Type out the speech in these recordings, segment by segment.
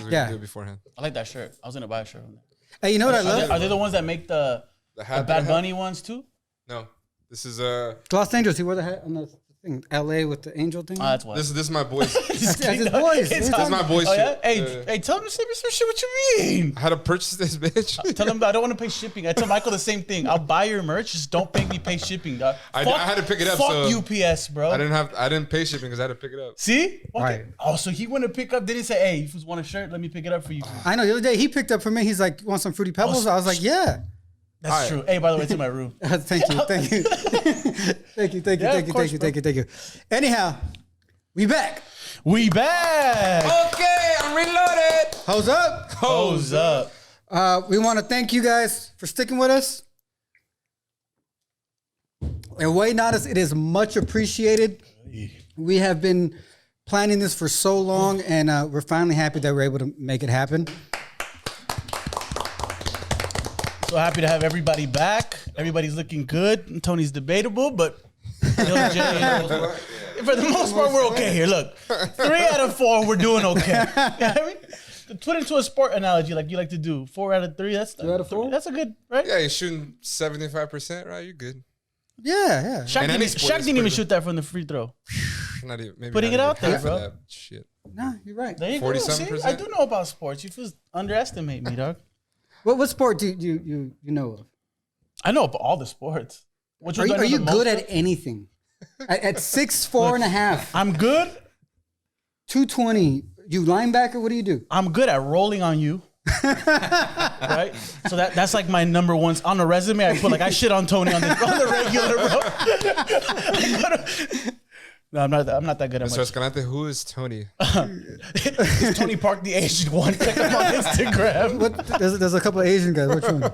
we can do it beforehand. I like that shirt. I was gonna buy a shirt from there. Hey, you know what I love? Are they the ones that make the Bad Bunny ones too? No, this is Los Angeles. He wore the hat on the thing. L.A. with the angel thing. Oh, that's why. This is my boys. That's his boys. This is my boys. Oh, shit. yeah? Hey, tell him to send me some shit. What you mean? I had to purchase this bitch. Tell him I don't want to pay shipping. I tell Michael the same thing. I'll buy your merch, just don't make me pay shipping, dog. I had to pick it up. Fuck so UPS, bro. I didn't pay shipping because I had to pick it up. See? Okay. Right. Oh, so he went to pick up. Didn't say, "Hey, if you want a shirt, let me pick it up for you." I know. The other day he picked up for me. He's like, "You want some Fruity Pebbles?" I was like, "Yeah." That's true. Hey, by the way, it's in my room. Thank you. Thank you. Anyhow, we back. We back. Okay, I'm reloaded. Hose up. Hose up. We want to thank you guys for sticking with us and waiting on us. It is much appreciated. We have been planning this for so long, and we're finally happy that we're able to make it happen. So happy to have everybody back. Everybody's looking good. Tony's debatable, but IllJ, for the most part, we're okay here. Look, 3 out of 4, we're doing okay. You know what I mean? Put it into a sport analogy like you like to do. 4 out of 3, that's 2 out of 4? That's a good, right? Yeah, you're shooting 75%, right? You're good. Yeah. Shaq didn't even shoot that from the free throw. Not even. Maybe Putting not it even out there, half of bro. that shit. No, you're right. There you go. See, 47%? I do know about sports. You feel underestimate me, dog. What sport do you know of? I know about all the sports. Which Are you good at anything? At 6'4.5", I'm good. 220. You linebacker? What do you do? I'm good at rolling on you. Right? So that's like my number one on the resume. I put like I shit on Tony on the regular, bro. No, I'm not that good at Mr. Escalante, who is Tony? Is Tony Park the Asian one? Check him on Instagram. There's a couple of Asian guys. Which one?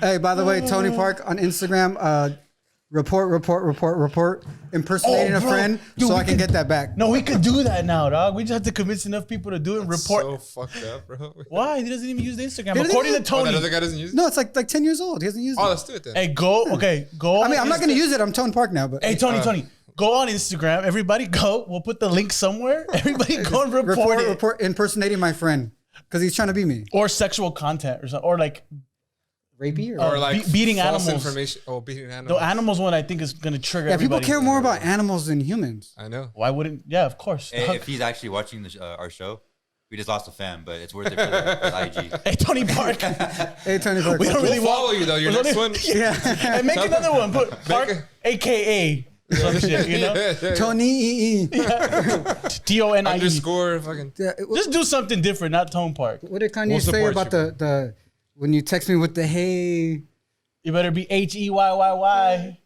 Hey, by the way, Tony Park on Instagram. Report. Impersonating a friend, dude, so I can get that back. No, we could do that now, dog. We just have to convince enough people to do it. That's report. So fucked up, bro. Why? He doesn't even use the Instagram. According to Tony. That other guy doesn't use it? No, it's like 10 years old. He hasn't used it. Oh, let's do it then. Hey, go. I mean, I'm not going to use it. I'm Tony Park now. But hey, Tony. Go on Instagram. Everybody go. We'll put the link somewhere. Everybody go and report it. Report impersonating my friend because he's trying to be me. Or sexual content or something. Or like rapey or like beating false animals. Information. Oh, beating animals. The animals one I think is going to trigger people everybody. care more about animals than humans. I know. Why wouldn't? Yeah, of course. Hey, if he's actually watching our show, we just lost a fan, but it's worth it for the IG. Hey, Tony Park. Hey, Tony Park. We don't really follow you though. Your next one. Yeah. And make another one. Put Park, AKA. Some shit, you know? Tony TONIE. Underscore fucking. Just do something different, not Tone Park. What did Kanye say about the when you text me with the hey? You better be HEYYY.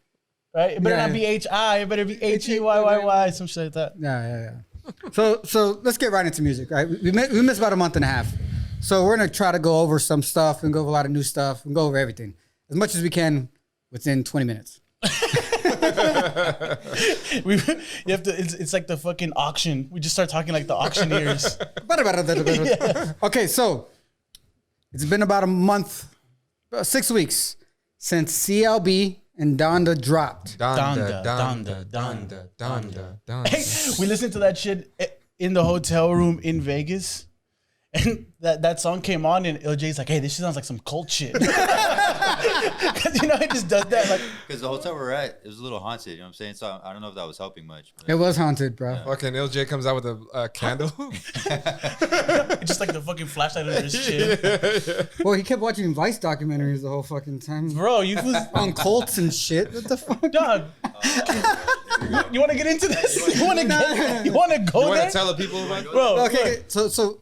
Right? It better not be HI. It better be HEYYY. Some shit like that. Yeah. So let's get right into music, right? We missed about a month and a half. So we're going to try to go over some stuff and go over a lot of new stuff and go over everything as much as we can within 20 minutes. You have to. It's like the fucking auction. We just start talking like the auctioneers. Yeah. Okay, so it's been about a month, 6 weeks since CLB and Donda dropped. Donda. Hey, we listened to that shit in the hotel room in Vegas, and that song came on, and IllJ's like, "Hey, this shit sounds like some cult shit." Because it just does that. Like, because the hotel we're at, it was a little haunted. You know what I'm saying? So I don't know if that was helping much. It was haunted, bro. Yeah. Fucking IllJ comes out with a candle. just like the fucking flashlight under his chin. Well, he kept watching Vice documentaries the whole fucking time. Bro, you was on cults and shit. What the fuck, dog? You want to get into this? You want to go You there? want to tell the people about it? Bro, okay. So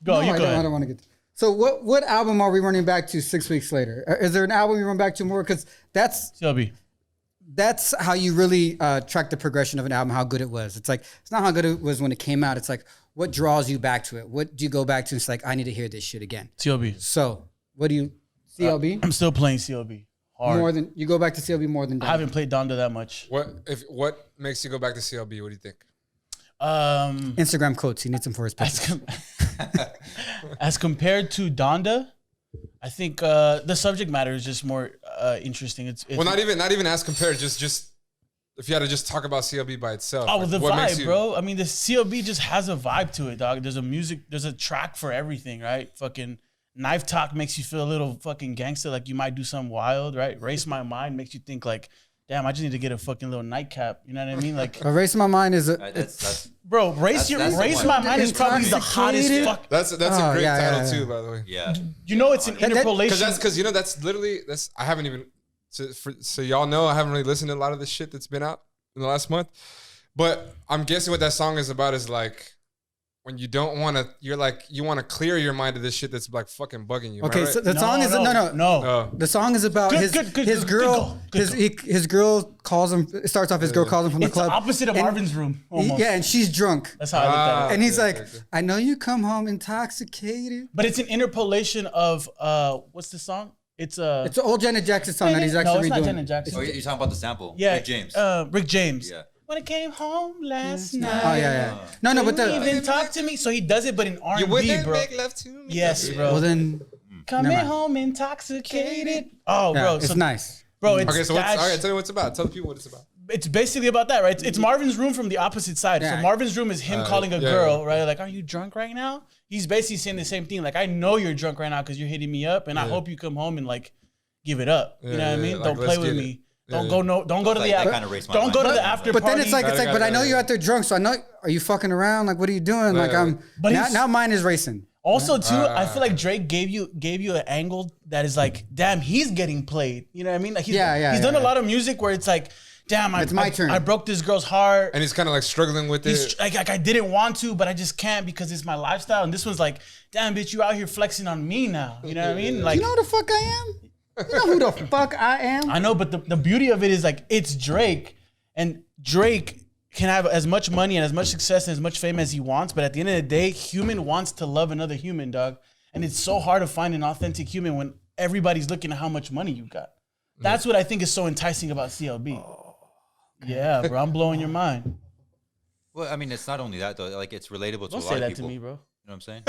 go. No, I don't want to get. So what album are we running back to 6 weeks later? Is there an album you run back to more? Because that's CLB. That's how you really track the progression of an album, how good it was. It's like, it's not how good it was when it came out. It's like, what draws you back to it? What do you go back to? It's like, I need to hear this shit again. CLB. So what do you, CLB? I'm still playing CLB. Hard. More than, you go back to CLB more than Donda. I haven't played Donda that much. What makes you go back to CLB? What do you think? Instagram quotes. He needs them for his pictures. As compared to Donda, I think the subject matter is just more interesting. It's well, not even as compared. Just if you had to just talk about CLB by itself. Oh, well, the what makes vibe, you- bro. I mean, the CLB just has a vibe to it, dog. There's a track for everything, right? Fucking Knife Talk makes you feel a little fucking gangster, like you might do something wild, right? Race My Mind makes you think like, damn, I just need to get a fucking little nightcap. You know what I mean? Like, Erase My Mind is That's bro, Race that's the My one. Mind is probably the hottest Intoxicated? fuck. That's a Oh, great yeah, title yeah, too, yeah. by the way. yeah. You know, it's an interpolation. Because you know that's literally I haven't even so y'all know I haven't really listened to a lot of the shit that's been out in the last month, but I'm guessing what that song is about is like when you don't want to, you're like you want to clear your mind of this shit that's like fucking bugging you. okay. Am I right? So the song is no. Oh. The song is about Good, his good, good, his good, girl. good His girl calls him. It starts off his girl calls him from the It's the club. opposite of And- Marvin's Room. Almost. Yeah, and she's drunk. That's how I looked at it. And he's Okay, like, okay. I know you come home intoxicated. But it's an interpolation of what's the song? It's It's an old Janet Jackson song that he's actually no, it's not redoing. Janet Jackson. Oh, you're talking about the sample. Yeah, Rick James. Rick James. Yeah. When I came home last night. Oh yeah. No, but Didn't the even talk to me. So he does it, but in You R&B, wouldn't bro. make love to me. Yes, bro. well then Coming never mind. home intoxicated. Oh, yeah, bro. it's So, nice. bro, it's Okay, so what's, that all right, tell me what's about. Tell the people what it's about. it's basically about that, right? It's Marvin's Room from the opposite side. Yeah. So Marvin's Room is him calling a yeah, girl, yeah. right? Like, are you drunk right now? He's basically saying the same thing. Like, I know you're drunk right now because you're hitting me up, and I hope you come home and like give it up. You know what I mean? like, Don't play let's with get it. me. Yeah, Don't go to Like, the that after. kinda raised my Don't go to mind. the after But party. then it's like Got it, but I know got it. you're out there drunk, so I know are you fucking around? Like what are you doing? Like But now, he's- now mine is racing. Also, too, I feel like Drake gave you an angle that is like, damn, he's getting played. You know what I mean? Like he's done a lot of music where it's like, damn, It's my turn. I broke this girl's heart. And he's kind of like struggling with He's it. like I didn't want to, but I just can't because it's my lifestyle. And this one's like, damn, bitch, you out here flexing on me now. You know what I mean? Like, You know who the fuck I am? You know who the fuck I am? I know, but the beauty of it is like it's Drake, and Drake can have as much money and as much success and as much fame as he wants, but at the end of the day, human wants to love another human, dog. And it's so hard to find an authentic human when everybody's looking at how much money you got. That's what I think is so enticing about CLB. Yeah, bro, I'm blowing your mind. Well, I mean, it's not only that though. Like, it's relatable to Don't a say lot that of to people. me, bro. You know what I'm saying?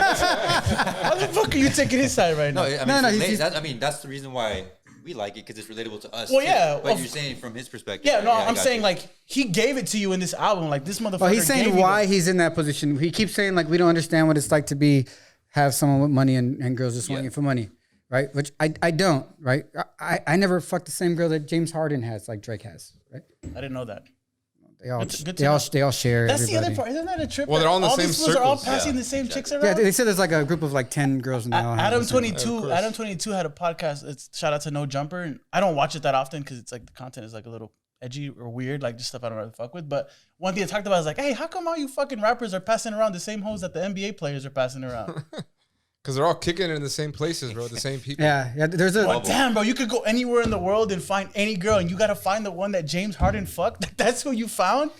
How the fuck are you taking his side right now? No, I mean, No, it's he's- I mean, that's the reason why we like it because it's relatable to us. Well, too. yeah, But of- you're saying from his perspective. Yeah, no, I I'm got saying you. like he gave it to you in this album. Like this motherfucker. Well, he's gave saying you why he's in that position. He keeps saying like we don't understand what it's like to have someone with money and girls just wanting it for money, right? Which I don't, right? I never fucked the same girl that James Harden has, like Drake has, right? I didn't know that. They all Good to they all share. That's everybody. the other part. Isn't that a trip? Well, they're all in the all same these fools are all circles. passing Yeah, the same chicks around. Yeah, they said there's like a group of like 10 girls and they all have Adam the same- 22, Adam 22 had a podcast. It's shout out to No Jumper, and I don't watch it that often because it's like the content is like a little edgy or weird, like just stuff I don't really fuck with. But one thing I talked about is like, hey, how come all you fucking rappers are passing around the same hoes that the NBA players are passing around? Because they're all kicking it in the same places, bro. The same people. Yeah, there's a But damn, bro, you could go anywhere in the world and find any girl, and you gotta find the one that James Harden fucked. That's who you found.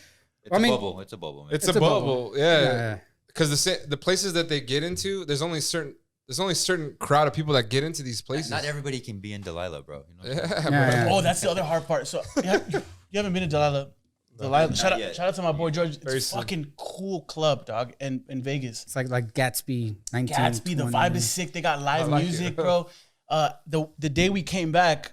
it's a bubble. It's a bubble. Man. It's a bubble. Yeah. Yeah. Because the places that they get into, there's only certain crowd of people that get into these places. Not everybody can be in Delilah, bro. You know? Yeah, bro. Yeah. Oh, that's the other hard part. So you haven't been to Delilah. Not Shout yet. out to my boy George. Very It's a soon. fucking cool club, dog, in Vegas. It's like Gatsby 19. Gatsby, the vibe is sick. They got live like music, it. bro. The day we came back,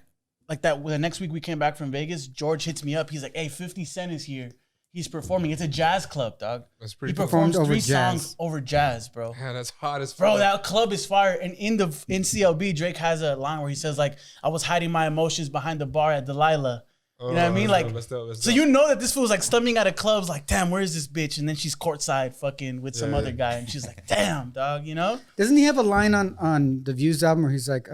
like that, the next week we came back from Vegas, George hits me up. He's like, "Hey, 50 Cent is here. He's performing. It's a jazz club, dog. That's He pretty cool. performs Performed over 3 jazz. songs over jazz, bro. Yeah, that's hot as fuck. Bro, that club is fire. And in CLB, Drake has a line where he says like, "I was hiding my emotions behind the bar at Delilah." You know what I mean? Like, that's dope. so you know that this fool's like stumbling out of clubs, like, damn, where is this bitch? And then she's courtside fucking with some Yeah. other guy, and she's like, damn, dog, you know? Doesn't he have a line on the Views album where he's like,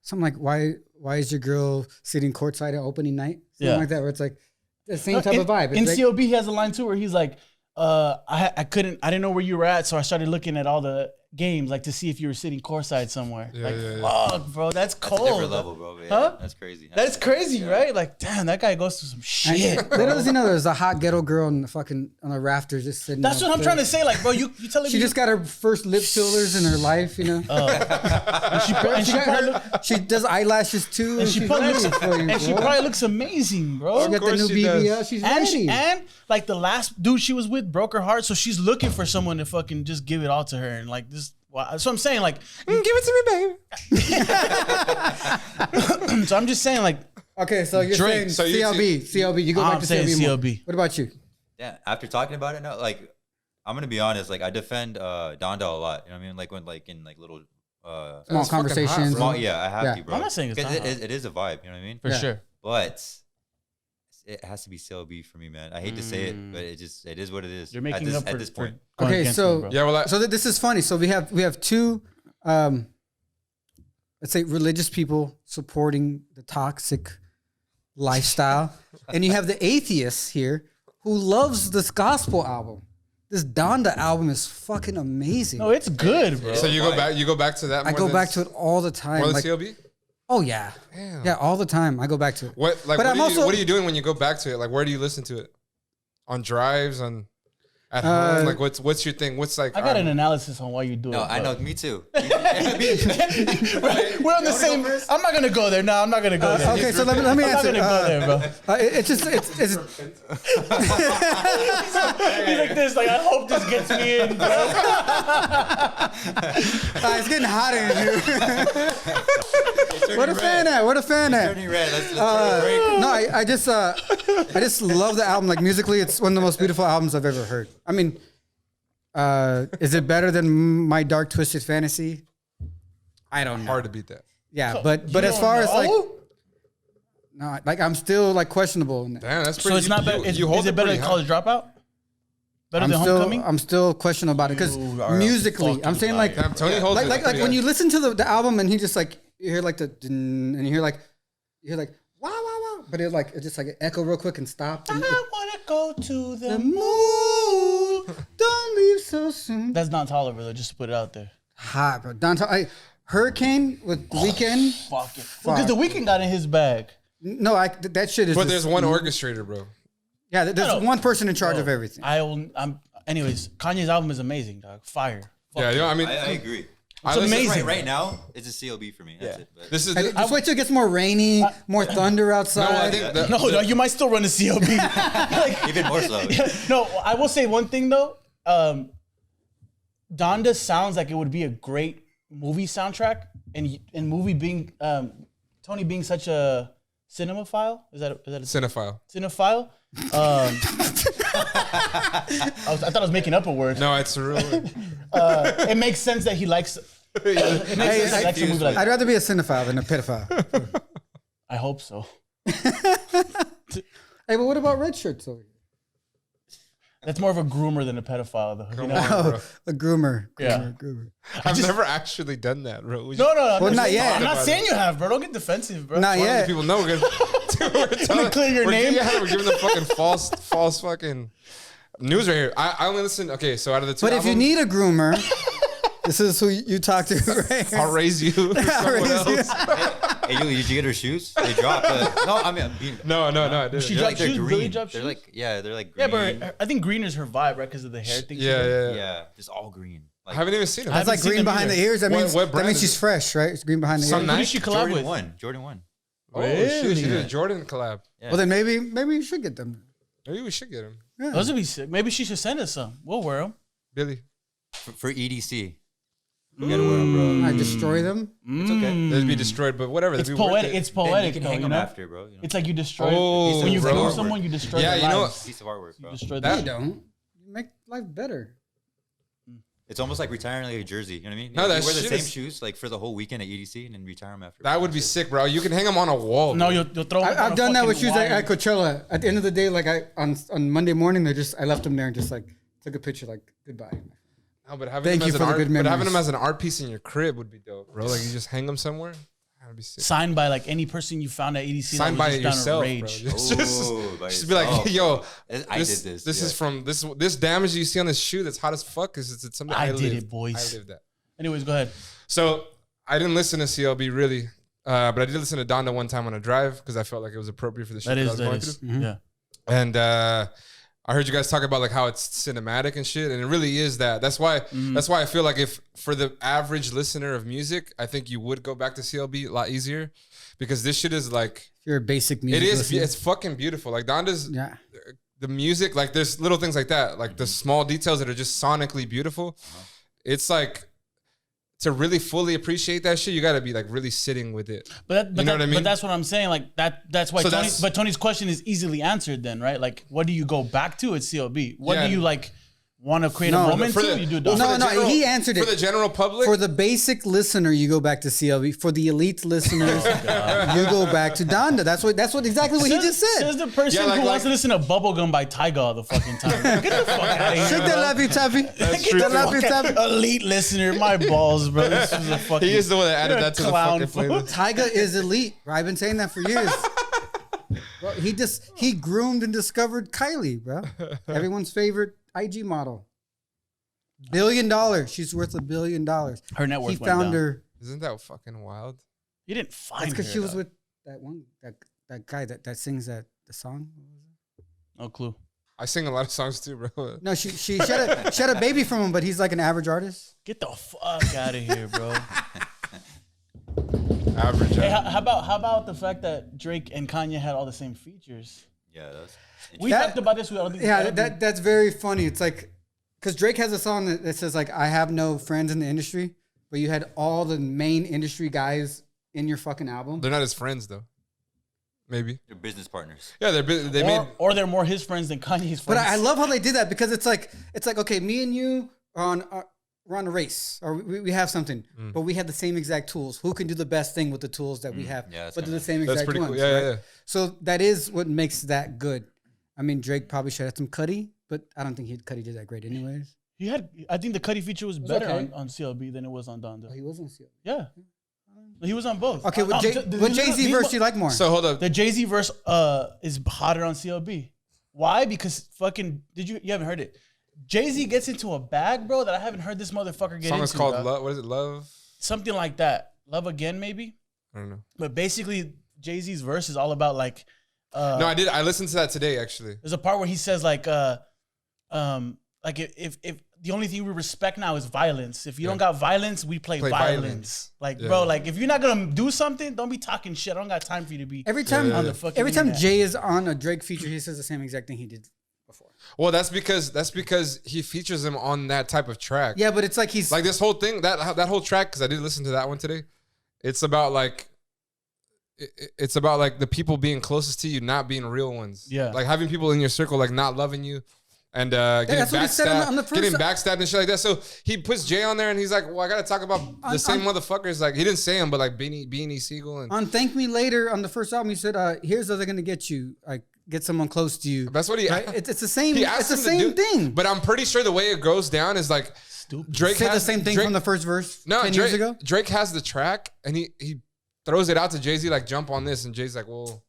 something like, why is your girl sitting courtside at opening night? Something Yeah. like that, where it's like the same type of vibe. In It's like, CLB, he has a line too where he's like, I didn't know where you were at, so I started looking at all the games, like to see if you were sitting courtside somewhere. Yeah, like, yeah. fuck, bro, that's That's a cold. different level, bro. Yeah, Huh? That's crazy. That's crazy, right? Like, damn, that guy goes through some shit. little does he know there's a hot ghetto girl on the rafters just sitting. That's up what I'm there. trying to say. Like, bro, you telling She me just got her first lip fillers in her life, you know. and she She does eyelashes too, And she she's probably ready looks, for you, and she bro. probably looks amazing, bro. She got the course new she does. BBL. She's And, ready. and like the last dude she was with broke her heart, so she's looking for someone to fucking just give it all to her and like this. So I'm saying like, Give it to me, baby. so I'm just saying like, Okay, so you're Drake. saying So you CLB. You go back I'm to saying CLB. more. CLB. What about you? Yeah, after talking about it, no, like I'm gonna be honest, like I defend Donda a lot. You know what I mean? Like when like in like little Small That's fucking hot, conversations. bro. yeah, I have Yeah. to, bro. I'm not saying it's 'Cause not hot. it is a vibe. You know what I mean? For Yeah. sure. But it has to be CLB for me, man. I hate to say it, but it is what it is. You're making up for at this point. for going Okay, against so- me, bro. Yeah, well, So this is funny. So we have two, let's say religious people supporting the toxic lifestyle, and you have the atheists here who loves this gospel album. This Donda album is fucking amazing. No, it's good, bro. so you go back to that. I more go than- back to it all the time. more than Like, CLB. oh yeah, Damn. yeah, all the time. I go back to it. What like? But I'm what are also- you doing when you go back to it? Like, where do you listen to it? On drives, at home. Like, what's your thing? What's like? I got an analysis on why you do it. No, I bro. know, me too. We're on the same. I'm not gonna go there. No, I'm not gonna go there. Okay, so let me I'm not answer. gonna go there, bro. It's just it's He's like this. Like, I hope this gets me in, bro. it's getting hotter in here. Where the fan at? Where the fan at? Turning red. Let's take a break. No, I just love the album. Like musically, it's one of the most beautiful albums I've ever heard. I mean, is it better than My Dark Twisted Fantasy? I don't know. Hard to beat that. Yeah, but You as don't far as like, know? no, like I'm still like questionable. In that. Damn, that's So pretty. it's not better. Is hold it better than College Dropout? Better than Homecoming? I'm still questionable about it because You are a musically, I'm fucking saying like, Damn, Tony holds it like pretty when high. you listen to the album and he just like you hear like the dun, and you hear like wow wow wow, but it just like echo real quick and stop. And I wanna go to the moon. don't leave so soon. That's not Toliver though. Just to put it out there. Hot, bro. Hurricane with The Weeknd. Fuck it. Because the Weeknd got in his bag. No, that shit is. But just- there's one orchestrator, bro. Yeah, there's No. one person in charge of everything. Anyways, Kanye's album is amazing, dog. Fire. Fuck Yeah, it. you know, I mean, I agree. I It's listen- amazing. Right now, it's a CLB for me. That's it. But This is. And just wait till it gets more rainy, more thunder outside. No, I think that, No, dog, you might still run the CLB. even more so. No, I will say one thing though. Donda sounds like it would be a great movie soundtrack, and movie being Tony being such a cinemaphile. Is that a cinephile. cinephile? I thought I was making up a word. No, it's a real. It makes sense that he likes. It makes sense that he likes a movie like that. I'd rather be a cinephile than a pedophile. I hope so. Hey, but what about red shirts over here? That's more of a groomer than a pedophile, though. You know? Bro. A groomer. Yeah. Groomer. I've never actually done that, bro. We No. Well, not yet. I'm not saying you have, bro. Don't get defensive, bro. Not Why do yet. people know we're gonna clear your name. Yeah, we're giving them fucking false fucking news right here. I only listen. Okay, so out of the two, But if you albums, need a groomer, this is who you talk to. Right? I'll raise you. for someone else. Hey, did you get her shoes? They dropped. No, I mean, No, I didn't. She they're dropped like they're shoes? green. Really dropped they're shoes? like they're like Yeah, green. but I think green is her vibe, right? Because of the hair thing. she Yeah, does. yeah. Just all green. I Like haven't even seen it. I It's like haven't seen green them behind either. the ears. That What- means what brand she's is it? fresh, right? It's green behind the Some ears. Who night- did she collab with? Jordan 1. Oh shit, she Really? did a Jordan collab. Yeah. Well, then maybe you should get them. Maybe we should get him, Those would be sick. Maybe she should send us some. We'll wear them. Billy. For EDC. You gotta wear them, bro. I destroy them. It's okay. They'd be destroyed, but whatever. It's they'd be worth poetic. it. It's Then you poetic, can though, hang you them know? after, bro. You know? It's like you destroy. Oh, when you bro. kill someone, you destroy Yeah, their you know lives. Piece of artwork, bro. You destroy That- You their don't. You make life better. It's almost like retiring like a jersey. You know what I mean? No, you that wear the shit same is- shoes like for the whole weekend at EDC and then retire them after. That would be sick, bro. You can hang them on a wall. No, bro. you'll throw them on I've a done that with fucking shoes wire. at Coachella. At the end of the day, like on Monday morning, I left them there and just like took a picture, like goodbye. No, but having Thank them you as for an the art, good but having memories. them as an art piece in your crib would be dope, bro. Like you just hang them somewhere. That'd be sick. Signed by like any person you found at EDC. Sign that by was it just down a yourself, bro. rage. Just be like, yo, I this, did this. This yeah. is from this damage you see on this shoe that's hot as fuck. Is it's something I I did lived. it, boys. I lived that. Anyways, go ahead. So I didn't listen to CLB really, but I did listen to Donda one time on a drive because I felt like it was appropriate for the shit That I is was going that is. through. Yeah. And I heard you guys talk about like how it's cinematic and shit, and it really is that. That's why I feel like if for the average listener of music, I think you would go back to CLB a lot easier because this shit is like If you're a basic music it is. listener. It's fucking beautiful. Like Donda's Yeah. the music, like there's little things like that, like the small details that are just sonically beautiful. It's like to really fully appreciate that shit, you got to be like really sitting with it. But you know what I mean? But that's what I'm saying. Like that's why. But Tony's question is easily answered then, right? Like, what do you go back to at CLB? What do you like? Want to create a moment to? You do he answered it. For the general public? For the basic listener, you go back to CLB. For the elite listeners, you go back to Donda. That's exactly what he just said. Says the person who wants to listen to Bubblegum by Tyga all the fucking time. Get the fuck out of here. Shake that love you, Tappy. Get the fuck out. Elite listener, my balls, bro. This is a fucking. He is the one that added that to the fucking playlist. Tyga is elite. Bro. I've been saying that for years. Bro, he groomed and discovered Kylie, bro. Everyone's favorite IG model. $1 billion. She's worth $1 billion. Her net worth He found her. Isn't that fucking wild? You didn't find her. That's because she was with that guy that sings the song. No clue. I sing a lot of songs too, bro. No, she had a baby from him, but he's like an average artist. Get the fuck out of here, bro. Average. Hey, how about the fact that Drake and Kanye had all the same features? Yeah, that's. We talked about this. That's very funny. It's like, because Drake has a song that says like, I have no friends in the industry, but you had all the main industry guys in your fucking album. They're not his friends though. Maybe They're business partners. Yeah, or they're more his friends than Kanye's friends. But I love how they did that, because it's like okay, me and you are we're on a race, or we have something, but we have the same exact tools. Who can do the best thing with the tools that we have? Yeah, but do the same exact ones. Cool. Yeah. So that is what makes that good. I mean, Drake probably should have had some Cudi, but I don't think Cudi did that great anyways. I think the Cudi feature was better on CLB than it was on Donda. Oh, he was on CLB. Yeah. He was on both. Okay, what Jay-Z verse do you like more? So hold up. The Jay-Z verse is hotter on CLB. Why? Because fucking you haven't heard it. Jay-Z gets into a bag, bro, that I haven't heard this motherfucker get into. The song is called Love. What is it? Love? Something like that. Love Again, maybe? I don't know. But basically, Jay-Z's verse is all about like no, I listened to that today actually. There's a part where he says like if the only thing we respect now is violence. If you don't got violence, we play violence. Like, bro, like if you're not gonna do something, don't be talking shit. I don't got time for you to be every time on the fucking every time internet. Jay is on a Drake feature, he says the same exact thing he did before. Well, that's because he features him on that type of track. Yeah, but it's like he's like this whole thing, that whole track, because I did listen to that one today. It's about like the people being closest to you not being real ones. Yeah. Like having people in your circle like not loving you and getting backstabbed and shit like that. So he puts Jay on there and he's like, well, I gotta talk about the same motherfuckers. Like he didn't say him, but like Beanie Siegel and on Thank Me Later on the first album, he said, here's how they're gonna get you. Like get someone close to you. That's what he it's the same thing. But I'm pretty sure the way it goes down is like Drake said the same thing from the first verse 10 years ago. Drake has the track and he throws it out to Jay-Z like jump on this, and Jay's like, well,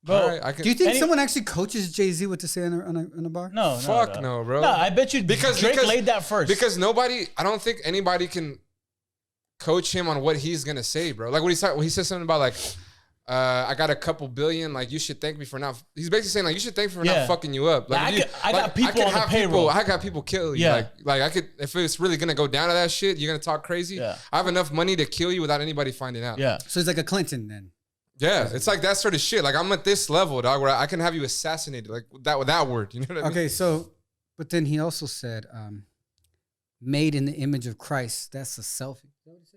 bro, all right, I can. Do you think someone actually coaches Jay-Z what to say on a bar? No, fuck no, bro. No, I bet you because Drake laid that first. Because I don't think anybody can coach him on what he's gonna say, bro. Like when he says something about like, I got a couple billion, like you should thank me for not. He's basically saying like you should thank me for not fucking you up. Like I got people on the payroll. I got people kill you. Yeah. Like I could, if it's really gonna go down to that shit, you're gonna talk crazy. Yeah. I have enough money to kill you without anybody finding out. Yeah. So he's like a Clinton then. Yeah, it's like that sort of shit. Like I'm at this level, dog, where I can have you assassinated, like that with that word. You know what I mean? Okay, so, but then he also said, "Made in the image of Christ." That's a selfie.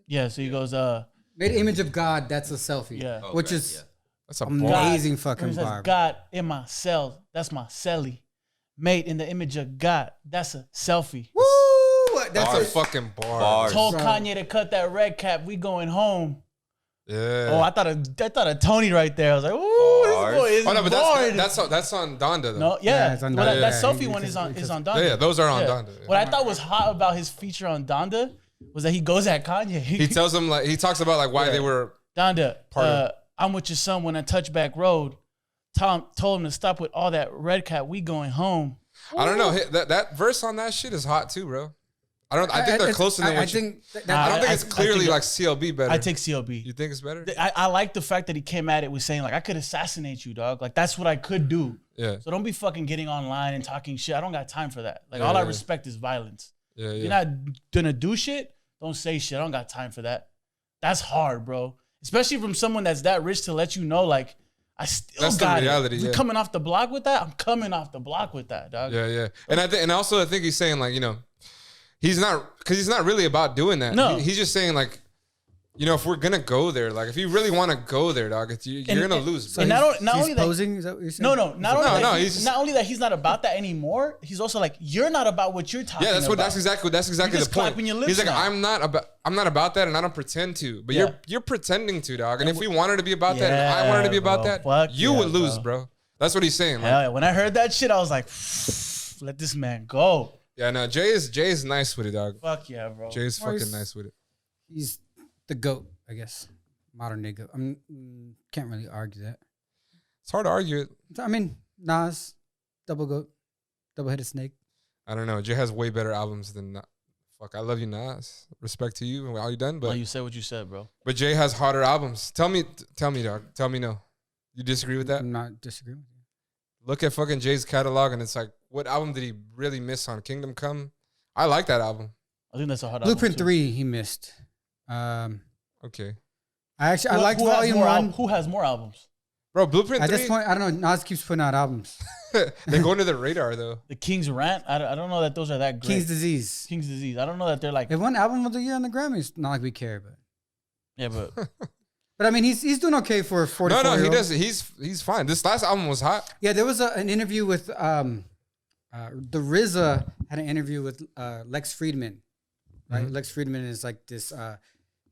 Yeah. So he goes, "Made in the image of God." That's a selfie. Yeah. Which is that's a amazing God, fucking says, bar. God in my cell. That's my celly. Made in the image of God. That's a selfie. Woo! That's a fucking bar. Told Kanye to cut that red cap. We going home. Yeah. Oh, I thought of Tony right there. I was like, ooh, this boy is bored. That's on Donda though. No, yeah. it's on Well, Donda. that Yeah, selfie one is on Donda. Yeah, those are on Donda. Yeah. What I thought was hot about his feature on Donda was that he goes at Kanye. He tells him like he talks about like why they were Donda. I'm with your son when I touch back road. Tom told him to stop with all that red cap. We going home. I don't know. That verse on that shit is hot too, bro. I think they're closer than what you. I don't think it's clearly like CLB better. I take CLB. You think it's better? I like the fact that he came at it with saying like I could assassinate you, dog. Like that's what I could do. Yeah. So don't be fucking getting online and talking shit. I don't got time for that. Like all I respect is violence. Yeah, You're not gonna do shit. Don't say shit. I don't got time for that. That's hard, bro. Especially from someone that's that rich to let you know like I still that's got the reality. it. You coming off the block with that? I'm coming off the block with that, dog. Yeah. And I think he's saying like he's not really about doing that. No. He's just saying like, you know, if we're gonna go there, like if you really want to go there, dog, you're gonna lose. And Bro. not He's only that, posing. Is that what you're saying? no, He's not only that he's not about that anymore. He's also like, you're not about what you're talking about. That's exactly You're the just point. clapping your lips He's like, now. I'm not about that, and I don't pretend to. But Yeah. you're pretending to, dog. And if we wanted to be about that, and I wanted to be about bro. that, Fuck you yeah, would lose, bro. That's what he's saying. Like, Hell yeah. When I heard that shit, I was like, let this man go. yeah, no, Jay is nice with it, dog. Fuck yeah, bro. Jay's Or fucking nice with it. He's the GOAT, I guess. Modern day GOAT. Can't really argue that. It's hard to argue it. I mean, Nas, double GOAT, double-headed snake. I don't know. Jay has way better albums than fuck. I love you, Nas. Respect to you and all you done, but you said what you said, bro. but Jay has hotter albums. Tell me, dog. Tell me no. You disagree with that? I'm not disagreeing with you. Look at fucking Jay's catalog, and it's like, what album did he really miss on? Kingdom Come. I like that album. I think that's a hot Blueprint album, 3, he missed. Okay, I liked Volume 1. Who has more albums? bro. Blueprint At 3. this point, I don't know. Nas keeps putting out albums. They go under the radar though. The King's Rant. I don't know that those are that great. King's Disease. King's Disease. I don't know that they're like. It won Album of the Year on the Grammys. Not like we care, but Yeah, but but I mean, he's doing okay for a 44. No, he does. He's fine. This last album was hot. Yeah, there was an interview with the RZA had an interview with Lex Friedman, right? Mm-hmm. Lex Friedman is like this.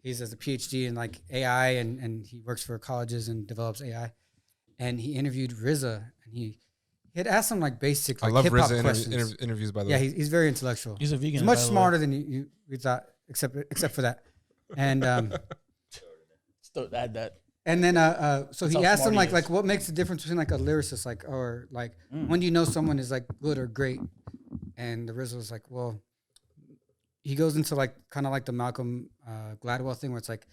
He's has a PhD in like AI and he works for colleges and develops AI. And he interviewed RZA and he had asked him like basic like I love hip hop RZA questions. interviews by the Yeah, way. he's very intellectual. he's a vegan. He's much by the way. smarter than you thought, except for that. And Still add that. and then so That's he how asked him smart he like is. what makes the difference between like a lyricist or when do you know someone is like good or great? And the RZA was like, well, he goes into like kind of like the Malcolm Gladwell thing where it's like,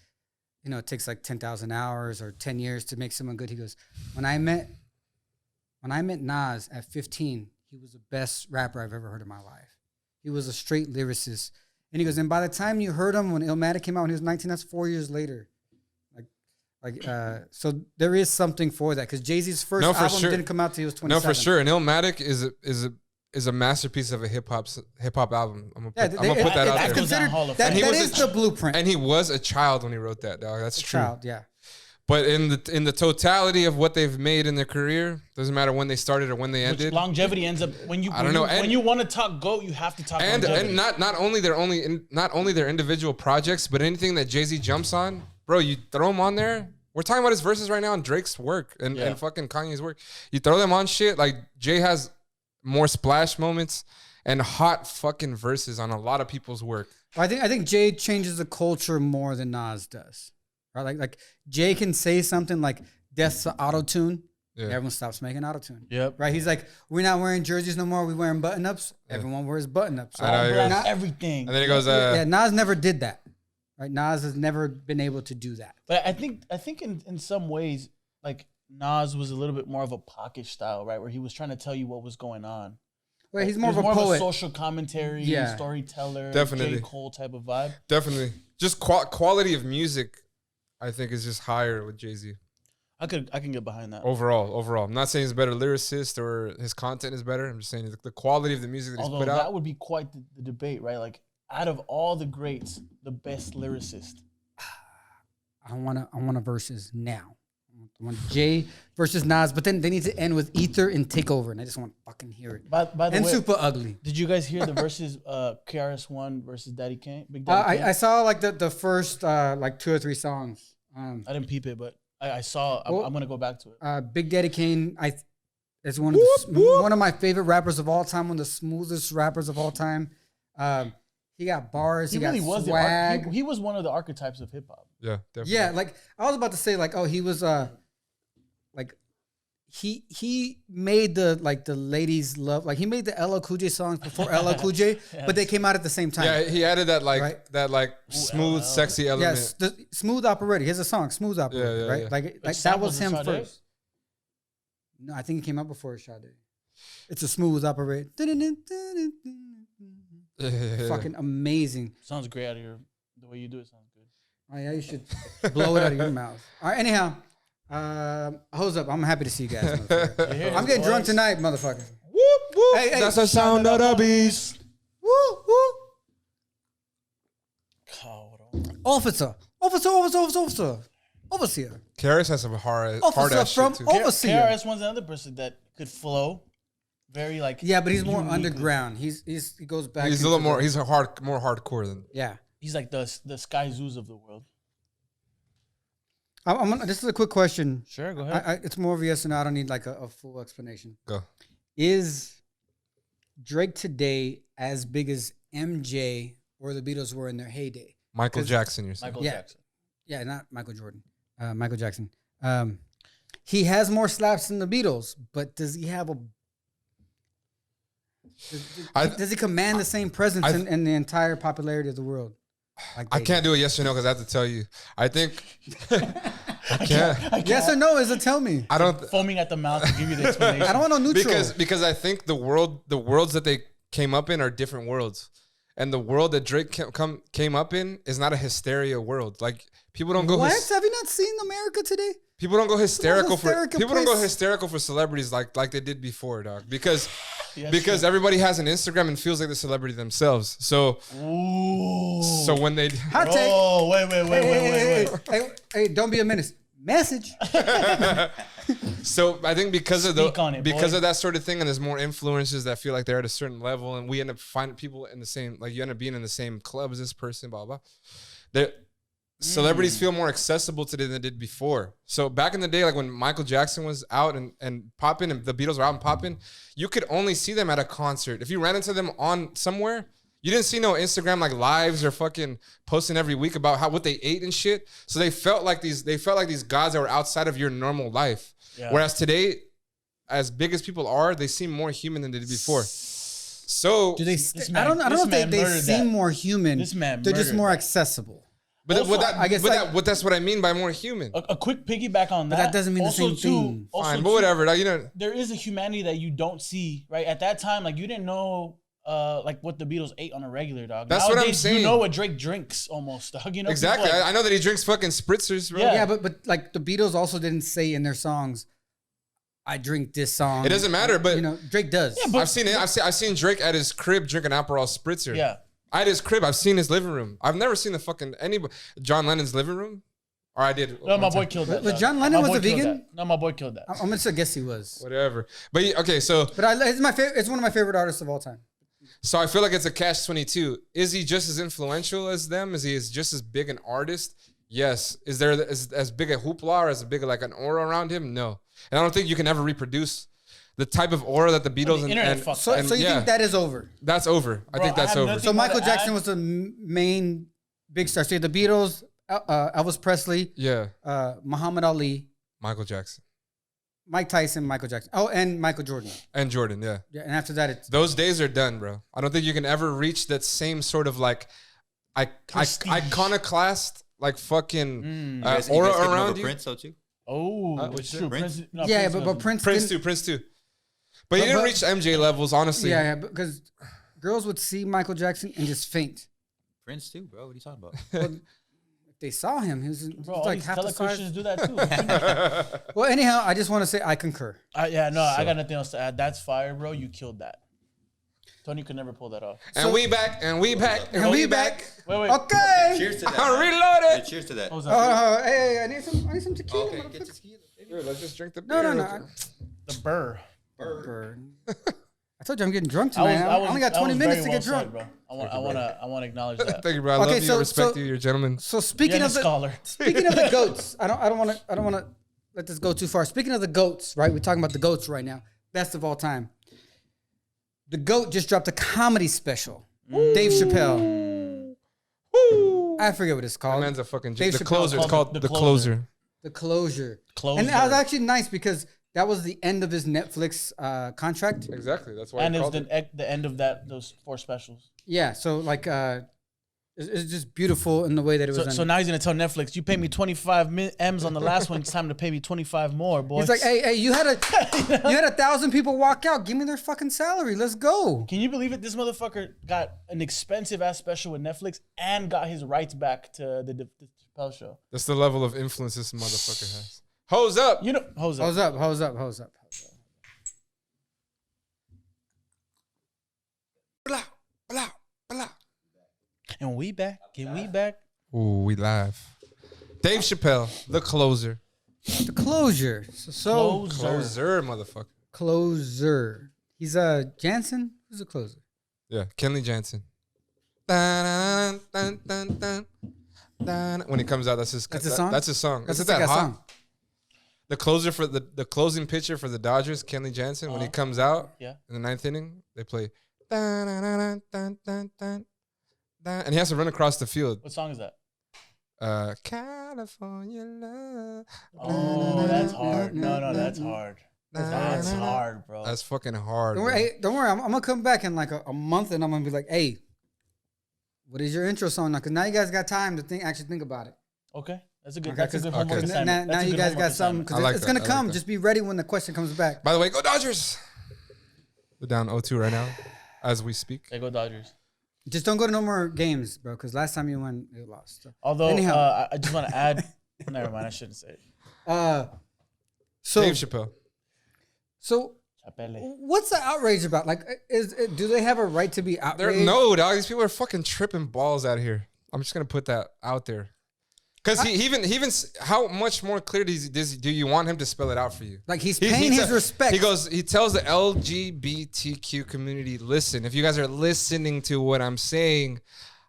you know, it takes like 10,000 hours or 10 years to make someone good. He goes, when I met Nas at 15, he was the best rapper I've ever heard in my life. He was a straight lyricist. And he goes, and by the time you heard him when Illmatic came out when he was 19, that's 4 years later. So there is something for that because Jay-Z's first album didn't come out till he was 27. No, for sure. And Illmatic is a masterpiece of a hip hop album. I'm gonna put that out there. Considered, Hall of that Fame. is the blueprint. And he was a child when he wrote that, dog. That's true. Child, yeah. But in the totality of what they've made in their career, doesn't matter when they started or when they Which ended. longevity ends up when you. I don't know. When you want to talk GOAT, you have to talk And longevity. not only their individual projects, but anything that Jay-Z jumps on, bro, you throw them on there. We're talking about his verses right now and Drake's work and fucking Kanye's work. You throw them on shit, like Jay has more splash moments and hot fucking verses on a lot of people's work. I think Jay changes the culture more than Nas does. Right? Like Jay can say something like "Death's to auto-tune." Yeah. Everyone stops making auto-tune. Yep. Right? He's like, we're not wearing jerseys no more. We're wearing button-ups. Everyone wears button-ups. I know, All he black, goes- everything. And then he goes, Yeah, Nas never did that. Right? Nas has never been able to do that. But I think in some ways, like Nas was a little bit more of a pocket style, right? Where he was trying to tell you what was going on. Well, he's He more was of a poet. social commentary, Yeah. storyteller, Definitely. J. Cole type of vibe. definitely. Just quality of music, I think, is just higher with Jay-Z. I can get behind that. Overall. I'm not saying he's a better lyricist or his content is better. I'm just saying the quality of the music that he's Although put that out. would be quite the debate, right? Like out of all the greats, the best lyricist. I want a versus now. I want Jay versus Nas, but then they need to end with Ether and Takeover, and I just want to fucking hear it. By the And way, Super Ugly. did you guys hear the versus KRS-One versus Daddy Kane? Big Daddy Kane? I saw like the first like 2 or 3 songs. I didn't peep it, but I saw. Well, I'm gonna go back to it. Big Daddy Kane, is one of my favorite rappers of all time, one of the smoothest rappers of all time. He got bars, he really got was swag. he was one of the archetypes of hip hop. Yeah, definitely. Yeah, like I was about to say, like, oh, he was like he made the ladies love, like he made the LL Cool J songs before LL Cool J, but they came out at the same time. Yeah, he added that Right. smooth, sexy element. Yes, the Smooth Operator. He has a song, Smooth Operator, yeah, right? yeah. Like that samples was him Sade? first. No, I think it came out before Sade. It's a Smooth Operator. Fucking amazing. Sounds great out of your the way you do it. Sounds good. Oh yeah, you should blow it out of your mouth. All right, anyhow, hold up. I'm happy to see you guys. Motherfucker. Here it I'm is, getting drunk boys. tonight, motherfucker. Whoop, whoop. Hey, That's the sound of the beast. Woo, woo. Officer. Overseer. Karis has some hard Officer ass from shit too. Overseer. KRS One's another person that could flow. Very like Yeah, but he's more uniquely. underground. He goes back. He's a little more. He's more hardcore than. Yeah. He's like the Sky Zoos of the world. This is a quick question. Sure, go ahead. It's more of a yes or no. I don't need like a full explanation. Go. Is Drake today as big as MJ or the Beatles were in their heyday? Michael Jackson, you're saying. Michael yeah. Jackson. Yeah, not Michael Jordan. Michael Jackson. He has more slaps than the Beatles, but does he have a? Does he command the same presence in the entire popularity of the world? Like I can't do a yes or no because I have to tell you. I think I can't. Yes or no is a tell me. I don't. Foaming at the mouth to give you the explanation. I don't want no neutral. Because I think the worlds that they came up in are different worlds, and the world that Drake came up in is not a hysteria world. Like people don't go. What? Have you not seen America today? People don't go hysterical for hysterical people don't go place. hysterical for celebrities like they did before, dog. Because Yes, everybody has an Instagram and feels like the celebrity themselves. So Ooh. so when they Hot take. Oh, wait. Hey, don't be a menace. Message. so I think because of Speak on it, because boy. of that sort of thing, and there's more influencers that feel like they're at a certain level, and we end up finding people in the same, like you end up being in the same club as this person, blah blah. Celebrities feel more accessible today than they did before. So back in the day, like when Michael Jackson was out and popping, and the Beatles were out and popping, you could only see them at a concert. If you ran into them on somewhere, you didn't see no Instagram like lives or fucking posting every week about what they ate and shit. So they felt like these gods that were outside of your normal life. Yeah. Whereas today, as big as people are, they seem more human than they did before. So Do they? This I don't man- know if this man they murdered seem that. more human. This man They're just murdered more that. accessible. but Also, I guess that's what I mean by more human. A quick piggyback on that. that doesn't mean the Also, same too- thing. also, Fine, too, but whatever. Like, you know, There is a humanity that you don't see, right? At that time, like you didn't know like what the Beatles ate on a regular, dog. That's what I'm Nowadays, saying. You know what Drake drinks almost, dog. You know exactly. people, like, I know that he drinks fucking spritzers, bro. Yeah. Yeah, but like the Beatles also didn't say in their songs, "I drink this song." It doesn't matter, but you know Drake does. Yeah, but- I've seen it. I've seen Drake at his crib drinking Aperol spritzer. Yeah. At his crib, I've seen his living room. I've never seen the fucking John Lennon's living room, or I did. No, my one boy time. killed that. But dog. John Lennon My was boy a killed vegan? that. No, my boy killed that. I'm gonna guess he was. Whatever. But okay, so But it's my favorite. It's one of my favorite artists of all time. I feel like it's a catch-22. Is he just as influential as them? Is he just as big an artist? Yes. Is there as big a hoopla or as big like an aura around him? No. And I don't think you can ever reproduce the type of aura that the Beatles the internet fucked So, And, so you think that is over? that's over. I Bro, think that's I have over. nothing- So Michael more to Jackson add? was the main big star. So you had the Beatles, Elvis Presley, Yeah, Muhammad Ali, Michael Jackson Mike Tyson, Michael Jackson. Oh, and Michael Jordan. and Jordan. Yeah. Yeah, and after that, it's Those days are done, bro. I don't think you can ever reach that same sort of like Prestige. iconoclast, like fucking You guys aura skipping over around you. Prince, though, too? Oh, what'd it's you true. say? Prince? No, yeah, Prince but doesn't. Prince Prince didn't- too, Prince too. But he didn't but- reach MJ levels, honestly. Yeah, because girls would see Michael Jackson and just faint. Prince, too, bro. What are you talking about? If they saw him, he was Bro, all like these half the tele-Christians size. do that too. Well, anyhow, I just want to say I concur. Yeah, no, I got nothing else to add. That's fire, bro. You killed that. Tony could never pull that off. And we back, and we back, And we back. Wait. Okay. Cheers to that. I'm man. reloaded. Yeah, cheers to that. What was that? Hey, I need some tequila. Okay, motherfucker. get tequila. Here, let's just drink the No, beer. no. The burr. Burn. I told you I'm getting drunk tonight. I only got 20 minutes to get drunk. Bro. I want to acknowledge that. Thank you, bro. I love Okay, you. so- I respect so- you. You're a gentleman. So You're speaking a of the scholar. speaking of the goats, I don't want to let this go too far. Speaking of the goats, right? We're talking about the goats right now. Best of all time. The GOAT just dropped a comedy special. Dave Chappelle. I forget what it's That called. man's a fucking Dave the Chappelle closer. It's called called The the Closer. closer. The Closure. Closer. And that was actually nice because that was the end of his Netflix contract. Exactly. That's why. And he it was called the end of those 4 specials. Yeah, so like it's just beautiful in the way that it was done. So now he's gonna tell Netflix, you paid me 25 M's on the last one. It's time to pay me 25 more, boy. He's like, hey, you had 1,000 people walk out. Give me their fucking salary. Let's go. Can you believe it? This motherfucker got an expensive ass special with Netflix and got his rights back to the Chappelle show. That's the level of influence this motherfucker has. Hose up. You know, hose up. Hose up. Blah, blah, blah. And we back. And we back. Ooh, we laugh. Dave Chappelle, the closer. The closure. Closer, motherfucker. Closer. He's Jansen. Who's the closer? Yeah, Kenley Jansen. Dun, dun, dun, dun, dun. When he comes out, that's his song. That's his song. That's Isn't like that a hot? song. The closer for the closing pitcher for the Dodgers, Kenley Jansen, when he comes out in the ninth inning, they play dun, dun, dun, dun, dun, dun, dun, and he has to run across the field. What song is that? California love. Oh, that's hard. No, that's hard. That's hard, bro. That's fucking hard. Don't worry. I'm gonna come back in like a month, and I'm gonna be like, hey, what is your intro song now? Because now you guys got time to actually think about it. Okay, that's a good. Okay, That's a good homework okay. assignment. Now you guys got something because like it's that. gonna come. Just be ready when the question comes back. By the way, go Dodgers. We're down 0-2 right now, as we speak. They go Dodgers. Just don't go to no more games, bro. Because last time you won, you lost. So. Although Anyhow. I just want to add. Never mind. I shouldn't say it. So Dave Chappelle. So Chappelle. what's the outrage about? Like, do they have a right to be outraged? No, dog. These people are fucking tripping balls out here. I'm just gonna put that out there. Because he even how much more clear do you want him to spell it out for you? Like he's paying his respect. He tells the LGBTQ community, listen, if you guys are listening to what I'm saying,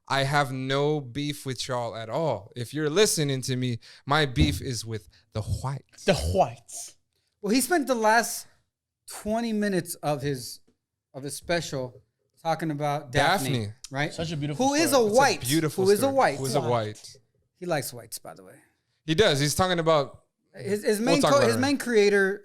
I have no beef with y'all at all. If you're listening to me, my beef is with the whites. The whites. Well, he spent the last 20 minutes of his special talking about Daphne. Right? Such a beautiful Who is a story. white? Beautiful. Who is a story. white? Who is a white? He likes whites, by the way. He does. He's talking about His We'll main talk about it. main creator,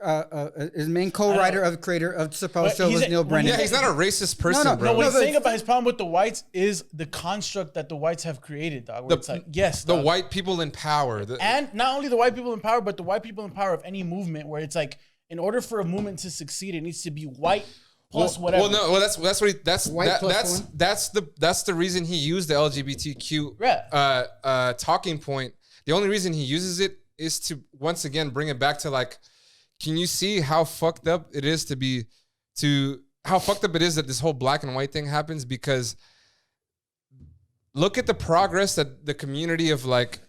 his main co-writer of Chappelle But Show was he's Neil Brennan. yeah, he's not a racist person, no, bro. No, what he's but saying about his problem with the whites is the construct that the whites have created, dog. Where it's like, yes, the dog. white people in power. And not only the white people in power, but the white people in power of any movement, where it's like, in order for a movement to succeed, it needs to be white plus whatever. Well, no, well, that's what he, White plus one. that's the reason he used the LGBTQ talking point. The only reason he uses it is to once again bring it back to like, can you see how fucked up it is how fucked up it is that this whole black and white thing happens? Because look at the progress that the community of like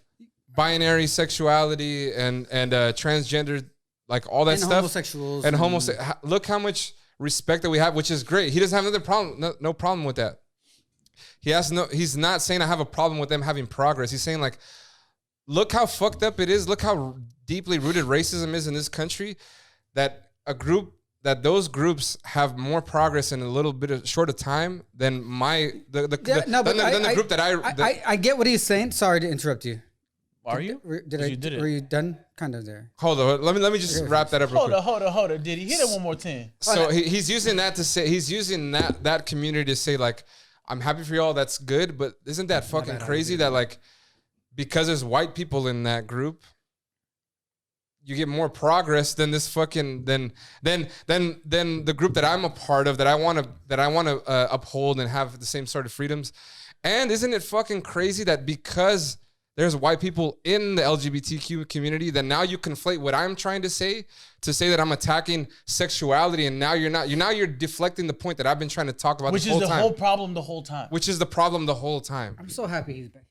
binary sexuality and transgender, like all that And stuff, homosexuals and and- look how much respect that we have, which is great. He doesn't have another problem, no problem with that. He's not saying I have a problem with them having progress. He's saying like, look how fucked up it is. Look how deeply rooted racism is in this country, that those groups have more progress in a little bit of short of time than the group that I get what he's saying. Sorry to interrupt you. Are you? You did it. Were you done? Kind of there. Hold on, let me just wrap that up real quick. Hold on. Did he hit it one more time? So he's using that to say, he's using that community to say like, I'm happy for y'all, that's good, but isn't that fucking crazy that like, because there's white people in that group, you get more progress than this fucking than the group that I'm a part of, that I want to uphold and have the same sort of freedoms. And isn't it fucking crazy that because there's white people in the LGBTQ community, that now you conflate what I'm trying to say that I'm attacking sexuality, and now you're deflecting the point that I've been trying to talk about, Which is the whole problem the whole time. Which is the problem the whole time. I'm so happy he's back.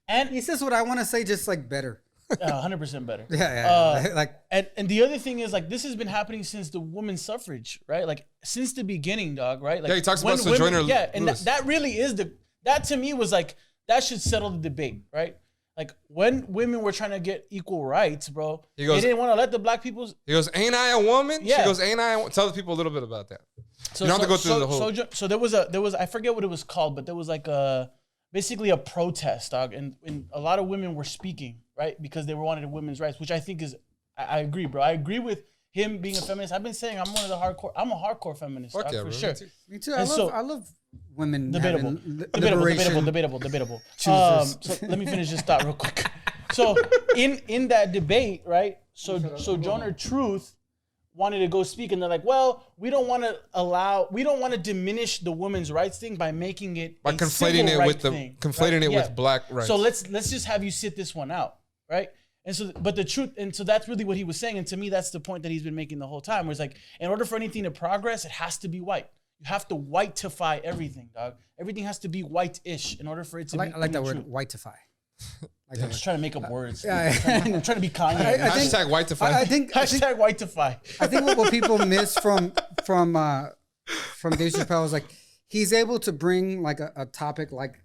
And he says what I want to say, just like better. 100% better. Yeah. And the other thing is like, this has been happening since the women's suffrage, right? Like since the beginning, dog. Right? Like, yeah, he talks about Sojourner. Yeah, and Lewis. that really is that to me was like, that should settle the debate, right? Like when women were trying to get equal rights, bro, they didn't want to let the black people. He goes, "Ain't I a woman?" Yeah. She goes, "Ain't I?" Tell the people a little bit about that. So you don't have to go through the whole. So there was I forget what it was called, but there was like basically a protest, dog, and a lot of women were speaking, right, because they wanted women's rights, which I think is, I agree, bro. I agree with him being a feminist. I've been saying I'm a hardcore feminist, dog, yeah, for bro, sure. Me too. And I love women. Debatable. Liberation. Debatable. Choosers. So let me finish this thought real quick. So in that debate, right? So Sojourner Truth wanted to go speak, and they're like, well, we don't want to diminish the women's rights thing by making it By conflating it with with black rights. So let's just have you sit this one out, right? And so, but the truth, and so that's really what he was saying, and to me, that's the point that he's been making the whole time. Where it's like, in order for anything to progress, it has to be white. You have to whiteify everything, dog. Everything has to be white-ish in order for it to be. I like that word, whiteify. Like I'm just trying to make up words. Yeah. I'm trying to be Kanye. Hashtag white to fight. I think Hashtag white to fight. I think what people miss from Dave Chappelle is like he's able to bring like a topic like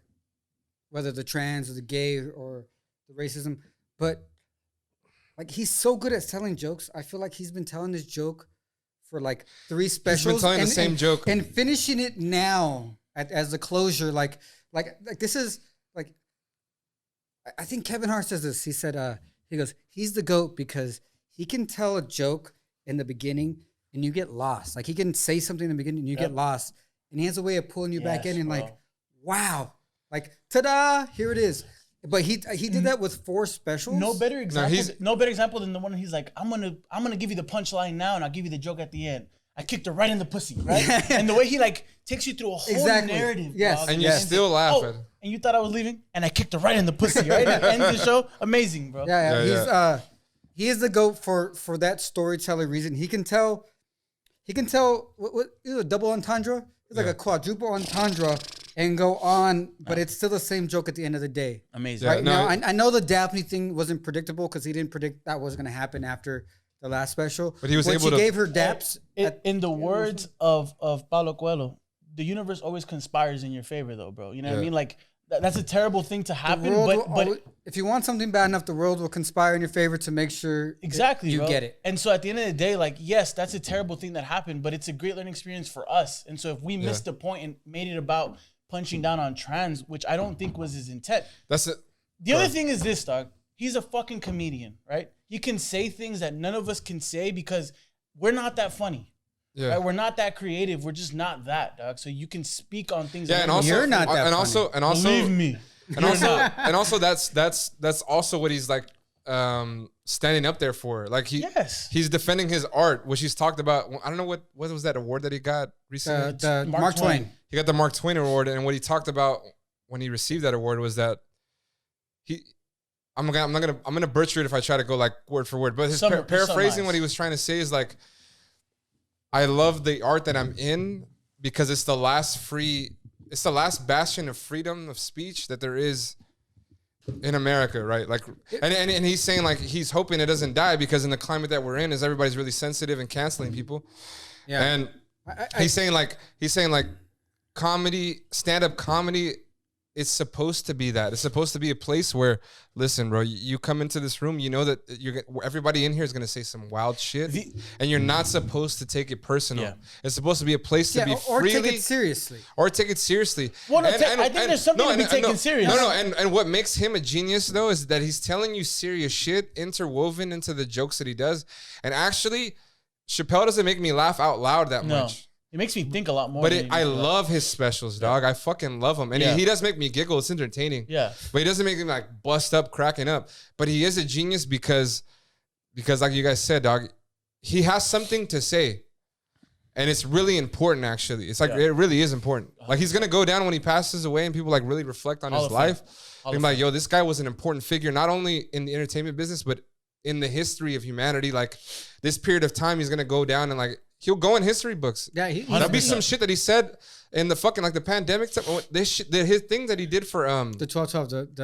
whether the trans or the gay or the racism, but like he's so good at telling jokes. I feel like he's been telling this joke for like 3 specials. He's been telling the same joke and finishing it now as the closure. Like this is like I think Kevin Hart says this. He said he goes he's the GOAT because he can tell a joke in the beginning and you get lost. Like he can say something in the beginning and you get lost, and he has a way of pulling you back in and like wow, like ta-da, here it is. But he did that with 4 specials. No better example than the one he's like, I'm gonna give you the punchline now and I'll give you the joke at the end. I kicked her right in the pussy, right? And the way he like takes you through a whole narrative, yes, dog. And you still laugh at it. And you thought I was leaving, and I kicked her right in the pussy, right? At the end of the show, amazing, bro. Yeah. He is the GOAT for that storyteller reason. He can tell what a double entendre. It's like a quadruple entendre and go on, but it's still the same joke at the end of the day. Amazing. Right now, I know the Daphne thing wasn't predictable because he didn't predict that was going to happen after the last special. But he was able to gave her daps. In the words of Paulo Coelho, the universe always conspires in your favor, though, bro. You know what I mean? Like that's a terrible thing to happen. But if you want something bad enough, the world will conspire in your favor to make sure you get it. And so at the end of the day, like yes, that's a terrible thing that happened, but it's a great learning experience for us. And so if we missed the point and made it about punching down on trans, which I don't think was his intent. That's it. The other thing is this, dog. He's a fucking comedian, right? He can say things that none of us can say because we're not that funny. Yeah. Right? We're not that creative. We're just not that, dog. So you can speak on things. Yeah, and also you're not that funny. And also, believe me. And also, that's also what he's like standing up there for. Like he's defending his art, which he's talked about. I don't know what was that award that he got recently? The Mark Twain. He got the Mark Twain award, and what he talked about when he received that award was that I'm gonna butcher it if I try to go like word for word, but his paraphrasing what he was trying to say is like, I love the art that I'm in because it's the last bastion of freedom of speech that there is in America, right? Like, and he's saying like he's hoping it doesn't die because in the climate that we're in is everybody's really sensitive and canceling people. Yeah, and he's saying like comedy, stand-up comedy. It's supposed to be that. It's supposed to be a place where, listen, bro, you come into this room, you know that everybody in here is going to say some wild shit, and you're not supposed to take it personal. Yeah. It's supposed to be a place to be freely... Or take it seriously. Well, I think there's something to be taken serious. And what makes him a genius, though, is that he's telling you serious shit interwoven into the jokes that he does. And actually, Chappelle doesn't make me laugh out loud that much. It makes me think a lot more. But I love his specials, dog. I fucking love him. And he does make me giggle. It's entertaining. Yeah. But he doesn't make me like bust up, cracking up. But he is a genius because like you guys said, dog, he has something to say. And it's really important, actually. It's like, it really is important. Like he's going to go down when he passes away and people like really reflect on his life. Being like, yo, this guy was an important figure, not only in the entertainment business, but in the history of humanity. Like this period of time, he's going to go down and like, he'll go in history books. Yeah, that'll be some shit that he said in the fucking like the pandemic. His thing that he did for the 12/12,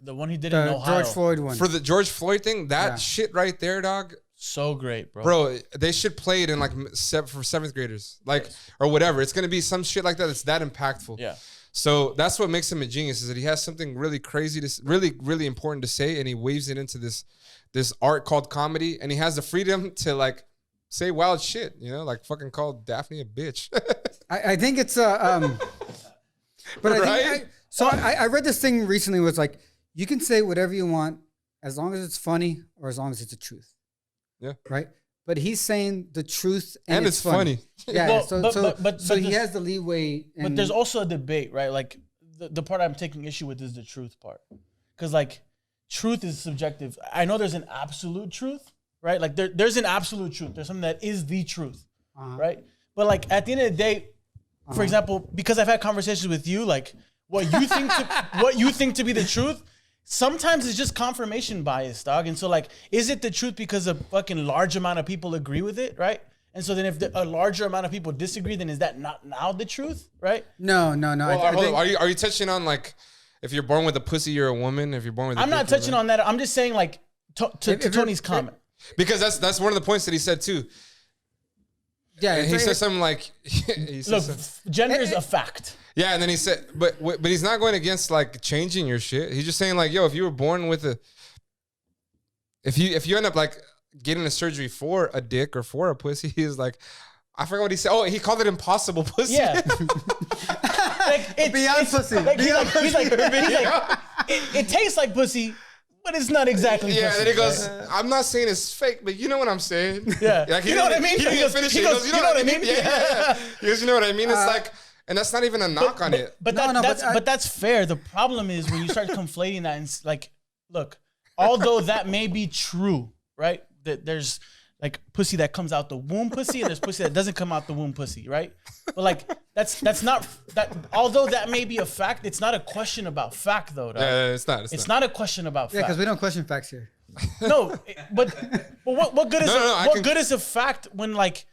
the one he did in Ohio, George Floyd one, for the George Floyd thing. That shit right there, dog. So great, bro. Bro, they should play it in like for 7th graders, like or whatever. It's gonna be some shit like that. It's that impactful. Yeah. So that's what makes him a genius, is that he has something really crazy really important to say, and he weaves it into this art called comedy, and he has the freedom to like say wild shit, you know, like fucking call Daphne a bitch. I think it's but I read this thing recently was like, you can say whatever you want as long as it's funny or as long as it's the truth. Yeah. Right. But he's saying the truth and it's funny. Yeah. But he has the leeway. But there's also a debate, right? Like the part I'm taking issue with is the truth part, because like truth is subjective. I know there's an absolute truth. Right? Like there's an absolute truth. There's something that is the truth. Right? But like at the end of the day, for example, because I've had conversations with you, like what you think to be the truth, sometimes it's just confirmation bias, dog. And so like, is it the truth because a fucking large amount of people agree with it, right? And so then if a larger amount of people disagree, then is that not now the truth, right? No. Well, are you touching on like, if you're born with a pussy, you're a woman. If you're born with, I'm not touching on that. I'm just saying, like, to Tony's comment, because that's one of the points that he said too. Yeah, And he said something like, he said look, something. gender is a fact. Yeah, and then he said, but he's not going against like changing your shit. He's just saying like, yo, if you were born with if you end up like getting a surgery for a dick or for a pussy, he's like, I forgot what he said. Oh, he called it impossible pussy. Yeah. Like, beyond pussy. Like, he's like, it tastes like pussy, but it's not exactly Yeah, pussy. and then he goes, I'm not saying it's fake, but you know what I'm saying. Yeah. Like, You know what I mean? He didn't finish it. He goes, you know what I mean? Yeah. He goes, you know what I mean? It's like, and that's not even a knock on it. But No, but that's fair. The problem is when you start conflating that and like, look, although that may be true, right? That there's like pussy that comes out the womb pussy and there's pussy that doesn't come out the womb pussy, right? But like that's not that. Although that may be a fact, it's not a question about fact though. Dog. Yeah, it's not. It's not a question about Yeah, fact. because we don't question facts here. No, but what good is No, good is a fact when like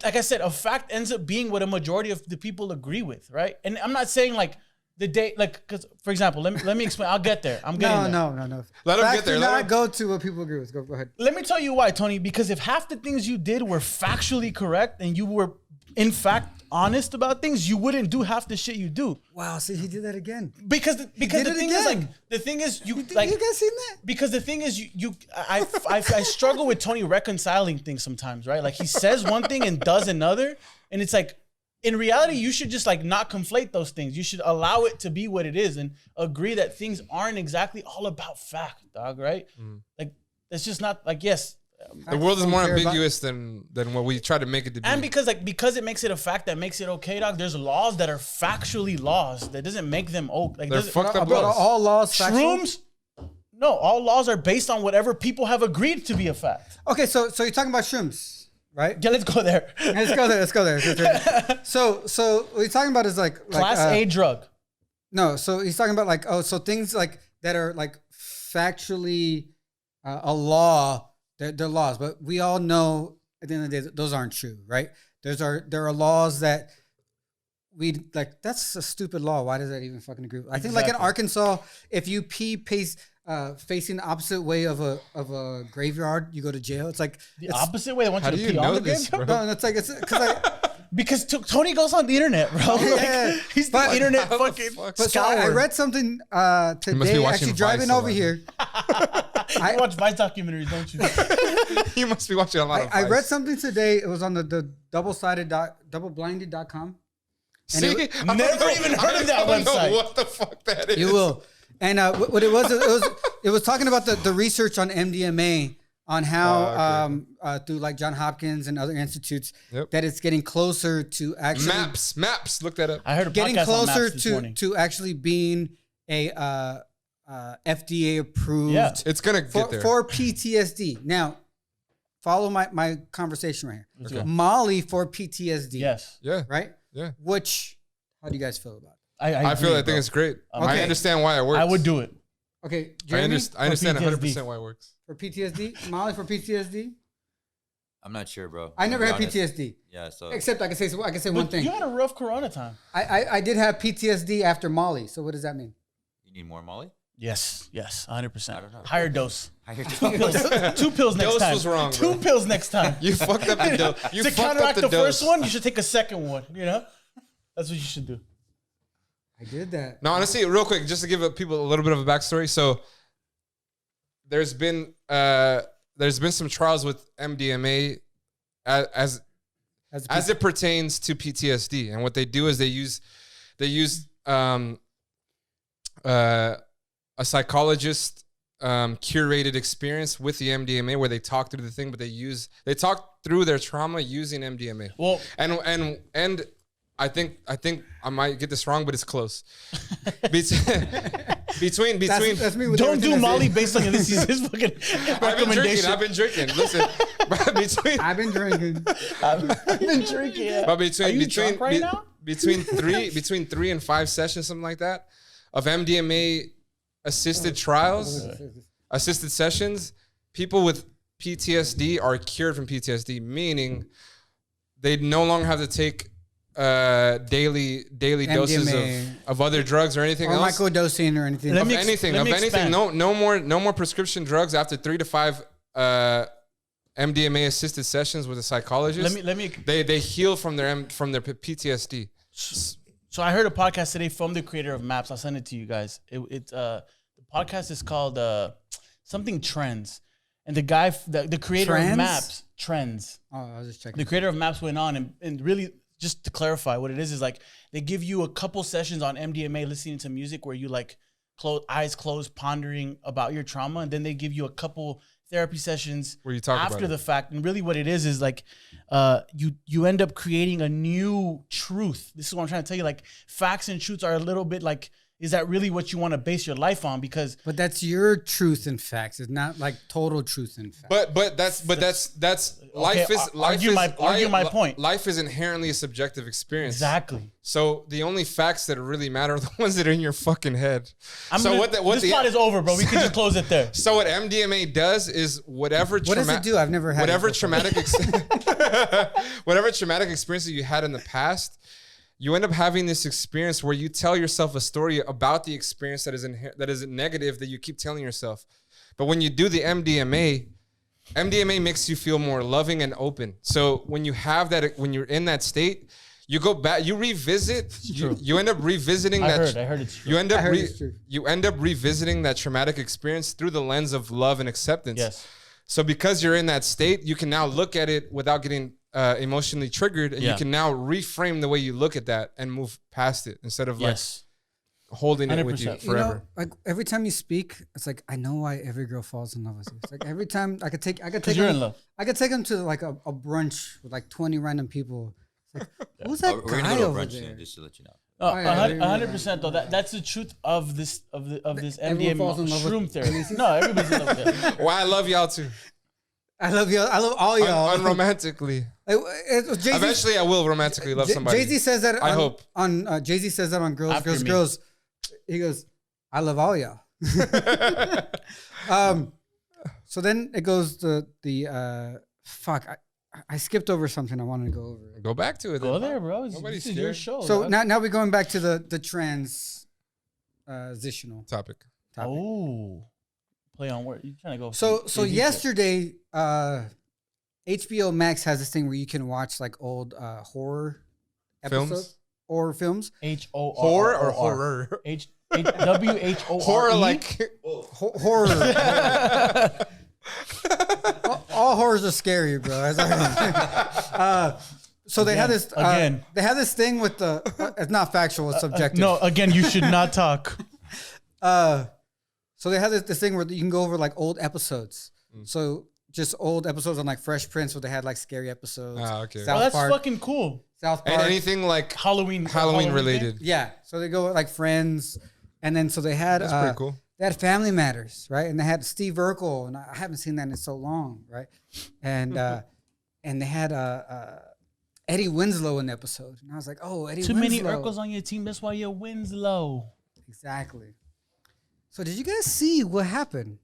like I said, a fact ends up being what a majority of the people agree with, right? And I'm not saying like the day, like, because for example, let me explain. I'll get there. I'm getting there. No. Let him Facts get there. do Let not him- go to what people agree with. Go ahead. Let me tell you why, Tony. Because if half the things you did were factually correct and you were in fact honest about things, you wouldn't do half the shit you do. Wow, see, he did that again. Because the did thing it is like again. the thing is you You like guys seen that? because the thing is I struggle with Tony reconciling things sometimes, right? Like he says one thing and does another, and it's like in reality you should just like not conflate those things. You should allow it to be what it is and agree that things aren't exactly all about fact, dog, right? Like it's just not like yes. The world is don't more care about- ambiguous than what we try to make it to be. And because it makes it a fact that makes it okay, dog. There's laws that are factually laws that doesn't make them okay. Like They're fucked up About laws. all laws, factual? shrooms. No, all laws are based on whatever people have agreed to be a fact. Okay, so you're talking about shrooms, right? Yeah, let's go there. Let's go there. So what he's talking about is like Class A drug. No, so he's talking about like so things like that are like factually a law. They're laws, but we all know at the end of the day those aren't true, right? There are laws that we like. That's a stupid law. Why does that even fucking agree? I think like in Exactly. Arkansas, if you pee facing the opposite way of a graveyard, you go to jail. It's like The opposite way. They want How you do to you pee on know the this, game. bro? no, it's like it's because Because Tony goes on the internet, bro. Like, Yeah, he's but- the internet How the fucking fuck? But so I scour. read something must be today, watching actually Vice driving a over lot. here. You watch Vice documentaries, don't you? You must be watching a lot of I Vice. read something today. It was on the doubleblinded.com. See, And it I Never don't know- even heard of that I don't know website. what the fuck that is. You will. And what it was talking about the research on MDMA on how through like John Hopkins and other institutes Yep. that it's getting closer to actually Maps. Look that up. I heard a getting podcast on closer Maps this morning. to actually being a FDA approved Yeah. It's gonna get there. for PTSD. Now, follow my conversation right here. Okay. Molly for PTSD. Yes. Yeah, Right? yeah. Which, how do you guys feel about it? I feel. agree, I think bro. it's great. I Okay. understand why it works. I would do it. Okay, I Jeremy, understand PTSD. 100% why it works. for PTSD. Molly for PTSD. I'm not sure, bro. I to never be had honest. PTSD. Yeah, so Except I can say one But thing. you had a rough Corona time. I did have PTSD after Molly. So what does that mean? you need more Molly? Yes, 100%. I don't know. Higher dose. I hear Two pills next Dose time. was wrong, Two bro. pills next time. You fucked up the dose. You To fucked up counteract the the dose. first one, you should take a second one. You know, that's what you should do. I did that. No, honestly, real quick, just to give people a little bit of a backstory. So there's been some trials with MDMA as it pertains to PTSD, and what they do is they use a psychologist curated experience with the MDMA where they talk through the thing, but they talk through their trauma using MDMA. Well, And I think I might get this wrong, but it's close. Between That's me with don't everything do I Molly said. based on his fucking recommendation. I've been drinking. Listen, I've been drinking. I've been drinking. Yeah. but between Are you drunk right now? between 3 and 5 sessions, something like that, of MDMA assisted trials, assisted sessions, people with PTSD are cured from PTSD, meaning they no longer have to take daily doses MDMA. of other drugs or anything Or else. microdosing or anything. Let Of me anything. expand. No more prescription drugs after 3 to 5 MDMA assisted sessions with a psychologist. Let me. They heal from their PTSD. So I heard a podcast today from the creator of Maps. I'll send it to you guys. The podcast is called something Trends, and the guy, the creator Trends? of Maps, Trends. Oh, I was just checking. The creator of Maps went on and really just to clarify what it is like they give you a couple sessions on MDMA, listening to music where you like eyes closed, pondering about your trauma, and then they give you a couple therapy sessions Where you talk after about the it. fact. And really what it is like you end up creating a new truth. This is what I'm trying to tell you. Like facts and truths are a little bit like, is that really what you want to base your life on? Because But that's your truth and facts. It's not like total truth and facts. But that's life is argue my point. Life is inherently a subjective experience. exactly. So the only facts that really matter are the ones that are in your fucking head. This plot is over, bro. We can just close it there. So what MDMA does is whatever What does it do? I've never had whatever it before. whatever traumatic experiences you had in the past, you end up having this experience where you tell yourself a story about the experience that is negative that you keep telling yourself. But when you do the MDMA makes you feel more loving and open. So when you have that, when you're in that state, you go back, you revisit, you end up revisiting I that. heard it's true. You end up I heard it's true. you end up revisiting that traumatic experience through the lens of love and acceptance. Yes. So because you're in that state, you can now look at it without getting emotionally triggered, and you can now reframe the way you look at that and move past it instead of like Yes. holding it with you 100%. forever. You know, like every time you speak, it's like I know why every girl falls in love with you. It's like every time I could take You're in them, love. I could take them to like a brunch with like 20 random people. It's like, who's that We're gonna guy go to over brunch there? soon, just to let you know. yeah, 100% though. That's the truth of this this Everyone falls in MDMA love with shroom theory. No, everybody's in love with it. Well, I love y'all too. I love you. I love all y'all. Unromantically. Jay-Z, Eventually, I will romantically love somebody. Jay-Z says that. I on, hope. on Jay-Z says that on Girls, After Girls, me. Girls. He goes, I love all y'all. So then it goes to the fuck. I skipped over something I wanted to go over. Go back to it. Go then. there, bro. Nobody's This is your scared. show. So dog. now we're going back to the transitional Topic. topic. Oh, play on word. You trying to go? So from Jay-Z yesterday, HBO Max has this thing where you can watch like old horror Films? episodes or films. HORR Horror or horror? WHORE. Horror like Horror. all horrors are scary, bro. So they had this. Again. They had this thing with the. It's not factual. It's subjective. No, again, you should not talk. So they had this thing where you can go over like old episodes. So just old episodes on like Fresh Prince where they had like scary episodes. Ah, okay. South Oh, that's Park. fucking cool. South Park. and anything like Halloween related. Yeah. So they go with like Friends, and then so they had. That's pretty cool. They had Family Matters, right? And they had Steve Urkel, and I haven't seen that in so long, right? And and they had Eddie Winslow in the episode, and I was like, oh, Eddie Too Winslow. many Urkels on your team. That's why you're Winslow. Exactly. So did you guys see what happened?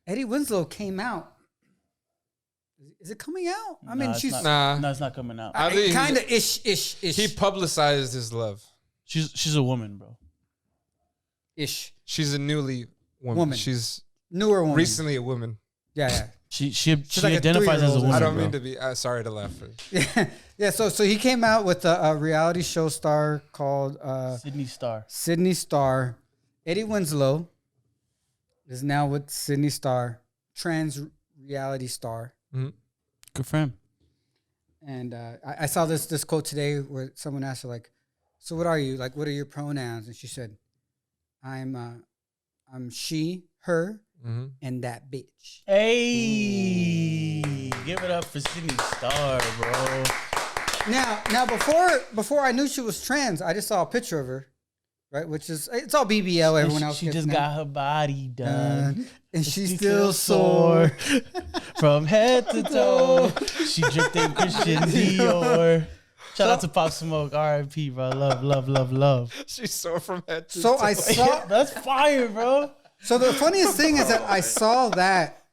Eddie Winslow came out. Is it coming out? I mean, Nah, it's she's not. No, it's not coming out. I think kind of ish. He publicized his love. She's a woman, bro. Ish. She's a newly woman. She's Newer woman. recently a woman. Yeah, She like a identifies as a 3-year-old. woman. I don't bro. mean to be sorry to laugh. yeah. Yeah, so he came out with a reality show star called Sidney Star. Sidney Star. Eddie Winslow is now with Sidney Star, trans reality star. Good for him. And I saw this quote today where someone asked her like, "So what are you? Like, what are your pronouns?" And she said, "I'm she, her, and that bitch." Hey, give it up for Sidney Star, bro. Now before I knew she was trans, I just saw a picture of her, right? Which is it's all BBL. Everyone else She gets just now. got her body done. And she's still sore. From head to toe. She dripped in Christian Dior. Shout out to Pop Smoke, R.I.P. bro. Love. She's sore from head to So toe. I saw. That's fire, bro. So the funniest thing is that I saw that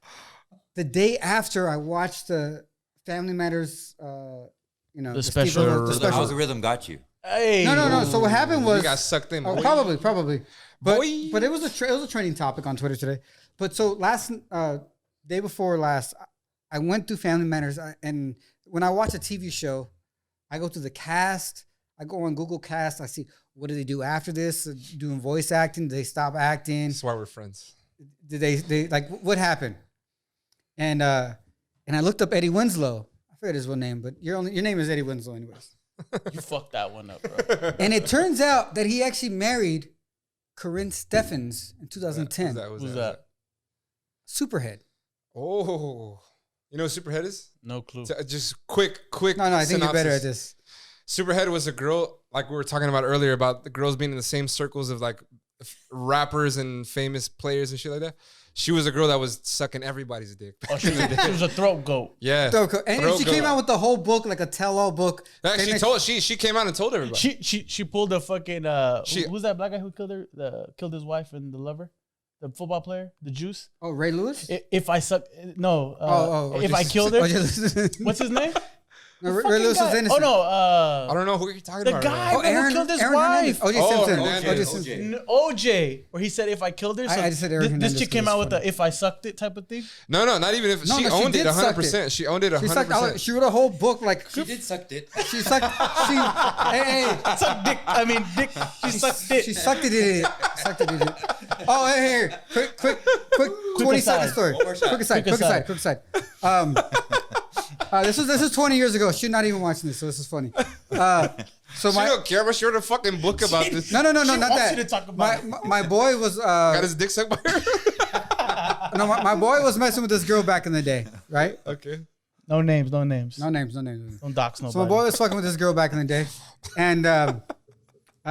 the day after I watched the Family Matters you know, The Steve special- Little- the So the special. algorithm got you. Hey. No. So what happened was You got sucked in. Oh, boy. probably. But Boy. but it was a trending topic on Twitter today. But so last day before last, I went through Family Matters, and when I watch a TV show, I go through the cast. I go on Google Cast. I see what do they do after this? Doing voice acting? Did they stop acting? That's why we're friends. Did they like what happened? And I looked up Eddie Winslow. I forget his real name, but your name is Eddie Winslow, anyways. You fucked that one up, bro. And it turns out that he actually married Corinne Steffens in 2010. Who's that? Superhead. Oh, you know what Superhead is? No clue. Just quick. No, I think you're better at synopsis. this. Superhead was a girl, like we were talking about earlier, about the girls being in the same circles of like rappers and famous players and shit like that. She was a girl that was sucking everybody's dick. Oh, she was a throat goat. Yeah. And she came out with the whole book, like a tell-all book. She came out and told everybody. She pulled a fucking who's that black guy who killed killed his wife and the lover, the football player, the Juice. Oh, Ray Lewis? If I suck, no. If I just- killed her, Oh, what's his name? no, Ray Fucking Lewis was guy. innocent. Oh no, I don't know who you're talking the about. guy right now. who killed his Aaron wife. Hernandez. O.J. Simpson. Hernandez. O.J. Simpson. OJ, where he said if I killed her, I just said Aaron this Hernandez chick because came it's out with funny. the if I sucked it type of thing. No, not even if No, she no, she owned it did suck 100%. it. She owned it She sucked. 100%. She wrote a whole book like She did sucked it. she sucked. Hey. Suck dick. I mean dick. She sucked it. She sucked it in it. Sucked it in it. Oh, here. Quick 20 second aside. story. One more shot. Quick aside. This is 20 years ago. She's not even watching this, so this is funny. So She my don't care, but she wrote a fucking book about this. no, She not wants that. you to talk about my boy was Got his dick sucked by her. no, my boy was messing with this girl back in the day, right? Okay. No names. No names. Don't dox nobody. So my boy was fucking with this girl back in the day, and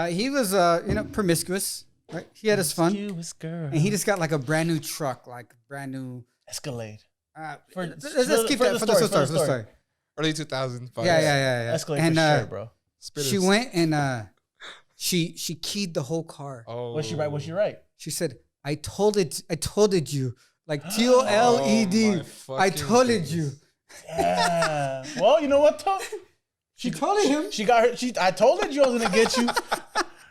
he was promiscuous. Right? He had his fun, Promiscuous girl. and he just got like a brand new truck, like brand new. Escalade. Let's keep that for the story. Early 2000s. Yeah. Escalade And for sure, bro. she went and she keyed the whole car. Oh. Was she right? Was she right? She said, I told it you. Like TOLED. Oh, I my told fucking you. Yeah. Well, you know what though? She told him. She got her. I told her I was gonna get you.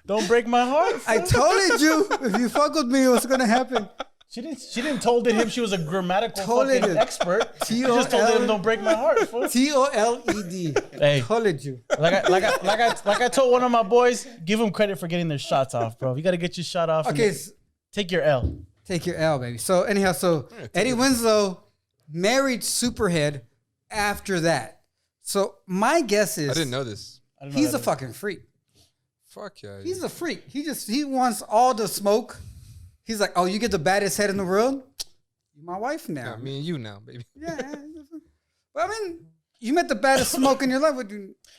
Don't break my heart. I told you. If you fuck with me, what's gonna happen? She didn't told him she was a grammatical Told fucking it. expert. She just told him don't break my heart. Fool. TOLED. Hey, Told you. like I told one of my boys, give them credit for getting their shots off, bro. You got to get your shot off. Okay, Take your L. take your L, baby. So anyhow, Eddie Winslow married Superhead after that. So my guess is I didn't know this. he's a fucking freak. Fuck yeah. He's a freak. He wants all the smoke. He's like, oh, you get the baddest head in the world? You're my wife now. Yeah, me and you now, baby. Yeah. But I mean, you met the baddest smoke in your life.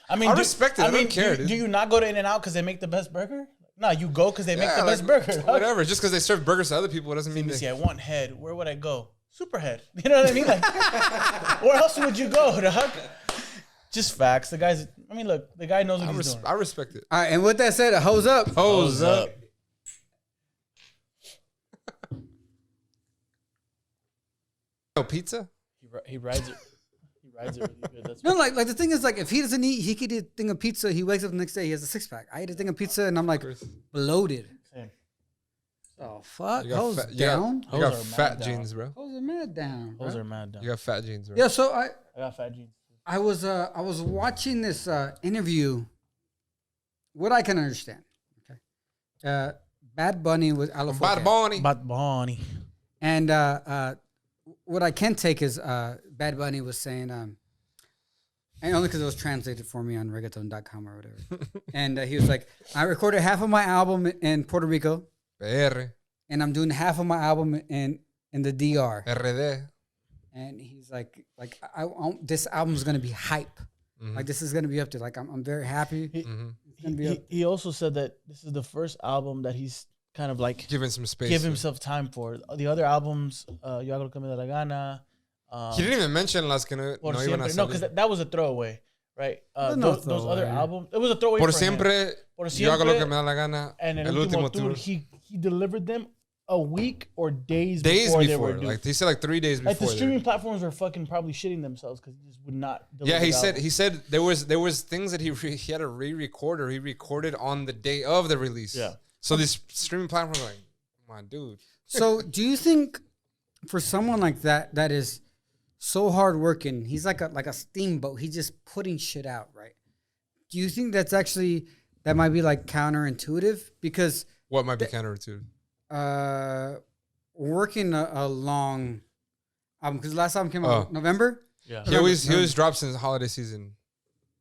I mean, I respect it. I don't care, dude. Do you not go to In-N-Out because they make the best burger? No, you go because they make the Yeah, best like, burger. Whatever. Just because they serve burgers to other people doesn't mean Let me see, they. I want head. Where would I go? Superhead. You know what I mean? Like, where else would you go, dog? Just facts. The guy's. I mean, look, the guy knows what he's doing. I respect it. All right, and with that said, a hose up. Hose up. Pizza? He rides it. He rides it really good. That's No, like the thing is, like, if he doesn't eat, he could eat a thing of pizza. He wakes up the next day, he has a 6-pack. I ate a thing of pizza, and I'm like bloated. Same. Oh fuck, You got hose fat, down. You got Hose are fat mad jeans, bro. Hose are mad down. Those bro. are mad down. You got fat jeans, bro. Yeah, so I got fat jeans. I was watching this interview. What I can understand, okay. Bad Bunny with Alofoke. Bad Bunny. Bad Bunny. And what I can take is Bad Bunny was saying, and only because it was translated for me on reggaeton.com or whatever. And he was like, I recorded half of my album in Puerto Rico, PR. and I'm doing half of my album in the DR. RD. And he's like this album's gonna be hype. Mm-hmm. Like this is gonna be up to. Like I'm very happy. It's gonna be up. He also said that this is the first album that he's kind of like Giving some space. give himself time for. The other albums, Yo hago lo que me da la gana. He didn't even mention Las que no, Por no iban a siempre. No, salir. because that was a throwaway, right? No Those other throwaway. albums, it was a throwaway Por for him. siempre, Por yo hago lo siempre, que me da la gana. And El El último Último Tour, tour. he delivered them a week or days before they were due. like he said, like 3 days before. Like the streaming platforms were fucking probably shitting themselves because he just would not. Yeah, he said there was things that he had to re-record or he recorded on the day of the release. Yeah. So these streaming platforms are like, come on, dude. So do you think for someone like that is so hardworking, he's like a steamboat. He's just putting shit out, right? Do you think that might be like counterintuitive? Because What might be counterintuitive? Working a long album, because last album came out November. Yeah. He always drops in the holiday season.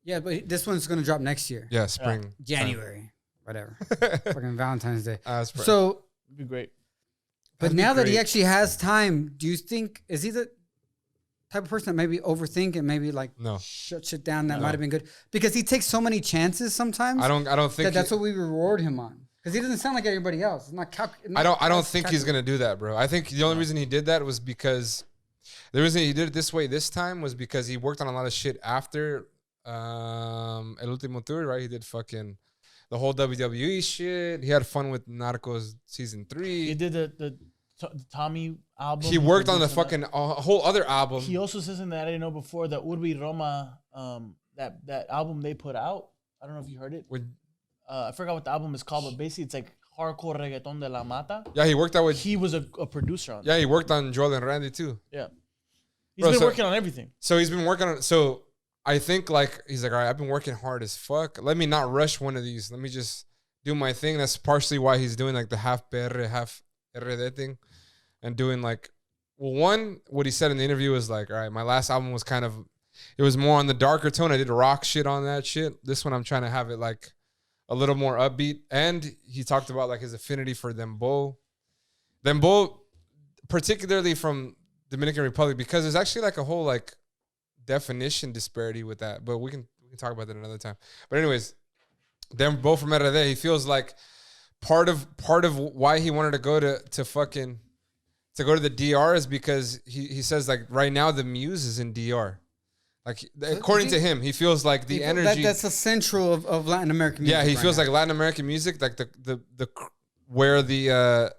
Yeah, but this one's gonna drop next year. Yeah, spring. January, whatever. Fucking Valentine's Day. Spring. So It'd be great. but That'd be now that he great. actually has time, do you think is he the type of person that maybe overthink and maybe like No. shut shit down that might have been good? Because he takes so many chances sometimes. I don't think that's what we reward him on. Because he doesn't sound like everybody else. It's not I don't think he's gonna do that, bro. I think the only reason he did that was because the reason he did it this way this time was because he worked on a lot of shit after El Último Tour, right? He did fucking the whole WWE shit. He had fun with Narcos season 3. He did the Tommy album. He worked on the produced fucking whole other album. He also says something that I didn't know before. The Urbi Roma, that album they put out. I don't know if you heard it. I forgot what the album is called, but basically it's like hardcore reggaeton de la mata. Yeah, he worked out with. He was a producer on. Yeah, he worked on Joel and Randy too. Yeah, he's been working on everything. So he's been working on. So I think like he's like, all right, I've been working hard as fuck. Let me not rush one of these. Let me just do my thing. That's partially why he's doing like the half PR, half RD thing, and doing like, well, one what he said in the interview was like, all right, my last album was kind of, it was more on the darker tone. I did rock shit on that shit. This one I'm trying to have it like a little more upbeat. And he talked about like his affinity for Dembow, particularly from Dominican Republic, because there's actually like a whole like definition disparity with that. But we can talk about that another time. But anyways, Dembow from RD, he feels like part of why he wanted to go to go to the DR is because he says like right now the muse is in DR. Like according to him, he feels like the energy that's the central of Latin American music. Yeah, he feels like Latin American music, like the where the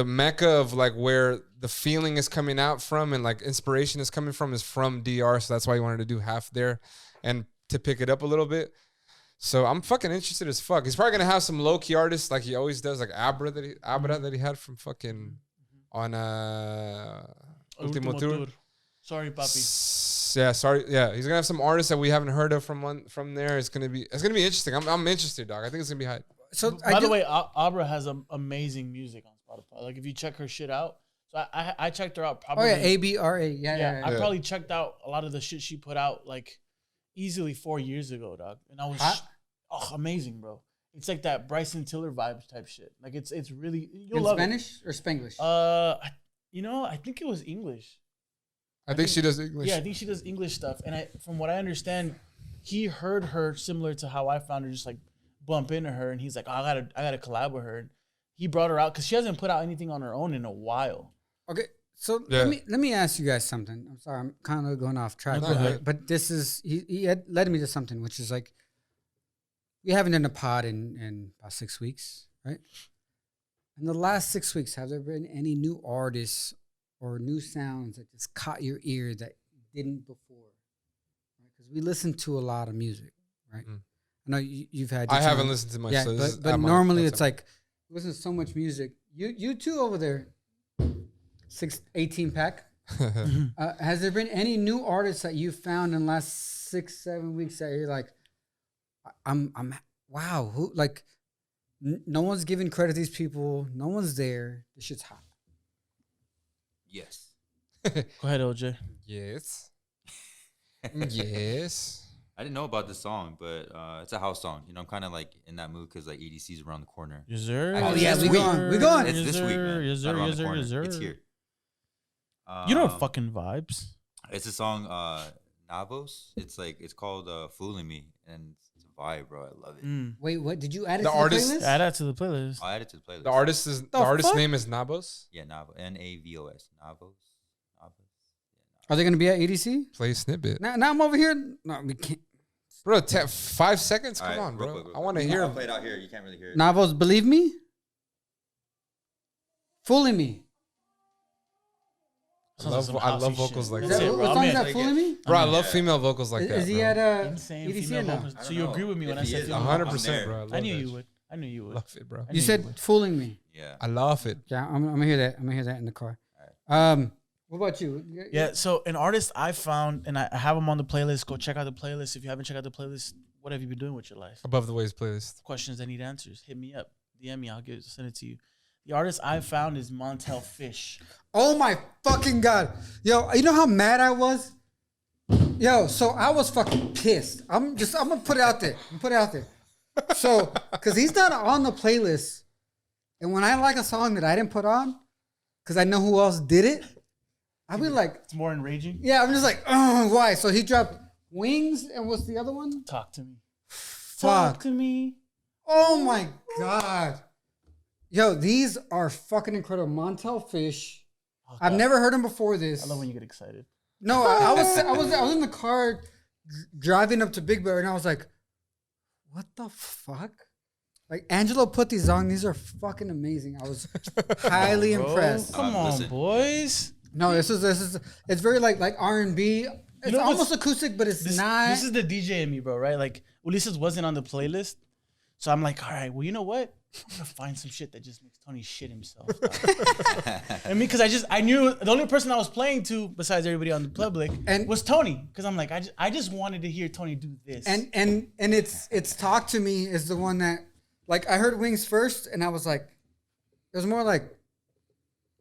mecca of like where the feeling is coming out from and like inspiration is coming from is from DR. So that's why he wanted to do half there and to pick it up a little bit. So I'm fucking interested as fuck. He's probably gonna have some low key artists like he always does, like Abra that he had from fucking on Último Tour. Sorry, papi. Yeah, sorry. Yeah, he's gonna have some artists that we haven't heard of from there. It's gonna be interesting. I'm interested, dog. I think it's gonna be hype. So by the way, Abra has amazing music on Spotify. Like if you check her shit out, so I checked her out. Probably. Oh yeah, ABRA. Yeah. I probably checked out a lot of the shit she put out like easily 4 years ago, dog. And I was amazing, bro. It's like that Bryson Tiller vibes type shit. Like it's really you'll love Spanish or Spanglish? I think it was English. I think she does English. Yeah, I think she does English stuff. And from what I understand, he heard her similar to how I found her, just like bump into her, and he's like, oh, I gotta collab with her. And he brought her out because she hasn't put out anything on her own in a while. Okay, so let me ask you guys something. I'm sorry, I'm kind of going off track, but this is he had led me to something, which is like we haven't done a pod in about 6 weeks, right? In the last 6 weeks, have there been any new artists or new sounds that just caught your ear that didn't before? Because we listen to a lot of music, right? I know you've had. I haven't listened to much. Yeah, so but normally it's like listen to so much music. You two over there, 18 pack. Has there been any new artists that you found in the last 6-7 weeks that you're like, I'm wow, who like? No one's giving credit to these people. No one's there. This shit's hot. Yes. Go ahead, LJ. Yes. Yes. I didn't know about this song, but it's a house song. You know, I'm kind of like in that mood because like EDC's around the corner. Yes, sir. Oh yeah, we going. It's this week, man. Yes, It's sir. not around Yes, the sir. corner. Yes, sir. It's here. You know fucking vibes. It's a song, Navos. It's called "Feelin Me," and it's a vibe, bro. I love it. Wait, what did you add it The to artist- the playlist? Add that to the playlist. I'll add it to the playlist. The artist's name is Navos. Yeah, Navos. Navos. Navos. Are they gonna be at EDC? Play a snippet. Now I'm over here. No, we can't. Bro, 5 seconds? Come All right, on, real bro. quick. I want to hear I'll him. play it out here. You can't really hear it. Navos, believe me. Fooling Me. I love vocals like Is that. that, bro. what I song mean, is that? like Fooling it. Me? Bro, I love female vocals like that. Is he bro. at Insane EDC female or no? vocals. I So don't you know agree with me when I if he said is. female? 100%, I'm bro. I, I love knew that you shit. would. I knew you would. Love it, bro. I knew You said would. Fooling Me. Yeah. I love it. Yeah, I'm gonna hear that. I'm gonna hear that in the car. What about you? Yeah, so an artist I found, and I have him on the playlist. Go check out the playlist. If you haven't checked out the playlist, what have you been doing with your life? Above the Waves playlist. Questions that need answers. Hit me up. DM me. Send it to you. The artist I found is Montell Fish. Oh my fucking god, yo! You know how mad I was? Yo, so I was fucking pissed. I'm gonna put it out there. So, cause he's not on the playlist, and when I like a song that I didn't put on, cause I know who else did it, I'll be like, It's more enraging. yeah, I'm just like, oh, why? So he dropped Wings, and what's the other one? Talk to me. Fuck. Talk to me. Oh my god. Yo, these are fucking incredible. Montell Fish. Oh, I've God. never heard him before this. I love when you get excited. No, I was in the car driving up to Big Bear, and I was like, what the fuck? Like, Angelo put these on. These are fucking amazing. I was highly Bro, impressed. Come on, Listen. boys. No, this is it's very like R&B. It's know almost what's- acoustic, but it's not. This is the DJ in me, bro, right? Like, Ulises wasn't on the playlist. So I'm like, all right, well, you know what? I'm going to find some shit that just makes Tony shit himself. I mean, because I knew the only person I was playing to, besides everybody on the public, And- was Tony. Because I'm like, I just wanted to hear Tony do this. and it's Talk to Me is the one that, like, I heard Wings first, and I was like, it was more like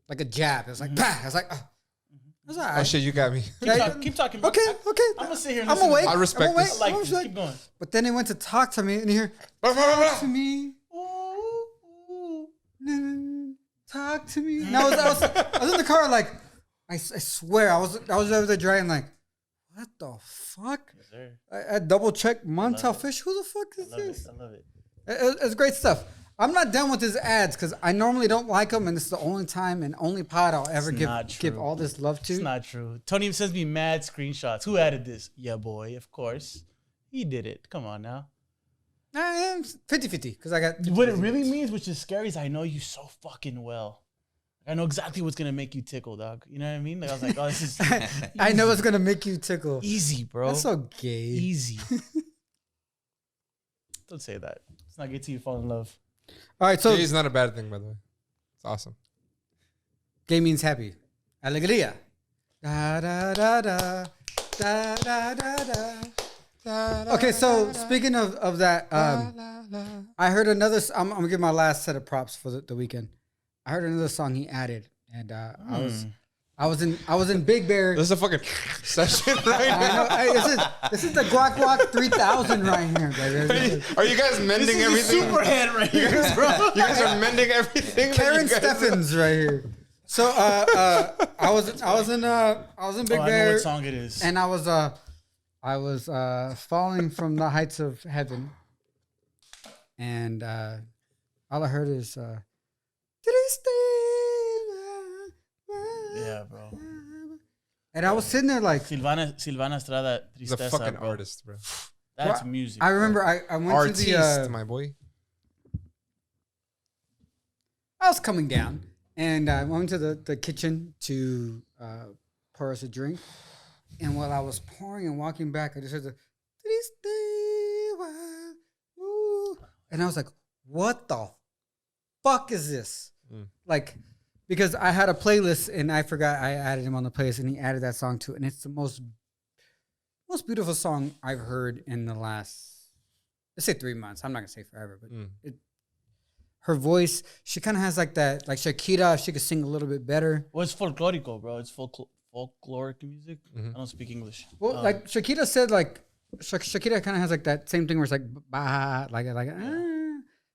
a jab. It was like, bah. I was like, oh. It was all right. Oh shit, you got me. keep talking, bro. Okay. I'm going to sit here and I'm listen. awake. I respect I'm awake. this. I like I'm this. awake. Keep going. But then it went to Talk to Me, and you hear, Talk to me. Talk to me. And I was in the car like, I swear, I was over there driving like, what the fuck? Yes, sir. I double checked Montell Fish. Who the fuck is I love it. this? I love it. It's great stuff. I'm not done with his ads because I normally don't like them, and this is the only time and only pod I'll ever not give true. all this love to. It's not true. Tony sends me mad screenshots. Who added this? Yeah, boy, of course. He did it. Come on now. 50-50 because I got. What it really means, which is scary, is I know you so fucking well. I know exactly what's gonna make you tickle, dog. You know what I mean? Like I was like, oh, this is I know it's gonna make you tickle. easy, bro. That's so gay. Easy. Don't say that. It's not gay till you fall in love. All right, so Gay is not a bad thing, by the way. It's awesome. gay means happy. Alegría. Da da da da da da da da. Okay, so speaking of that, I heard another. I'm gonna give my last set of props for the weekend. I heard another song he added, and I was in Big Bear. This is a fucking session right I now. know, this is the Guac 3000 right here, baby. Are you guys mending everything? Superhead right here, bro. You guys are mending everything. that Karen you guys- Steffens right here. So I was in Big Oh, I know Bear, what song it is. and I was falling from the heights of heaven, and all I heard is Yeah, bro. and I was sitting there like, Silvana Estrada, He's a Tristeza, fucking bro. artist, bro. That's Well, music. I remember I went Artiste, to the my boy. I was coming down, and I went to the kitchen to pour us a drink. And while I was pouring and walking back, I just heard the and I was like, what the fuck is this? Like, because I had a playlist and I forgot I added him on the playlist, and he added that song to it. And it's the most beautiful song I've heard in the last, let's say 3 months. I'm not gonna say forever, but her voice, she kind of has like that, like Shakira, if she could sing a little bit better. Well, it's folklorico, bro. It's folkloric music. I don't speak English. Well, like Shakira said, like Shakira kind of has like that same thing where it's like, bah, like.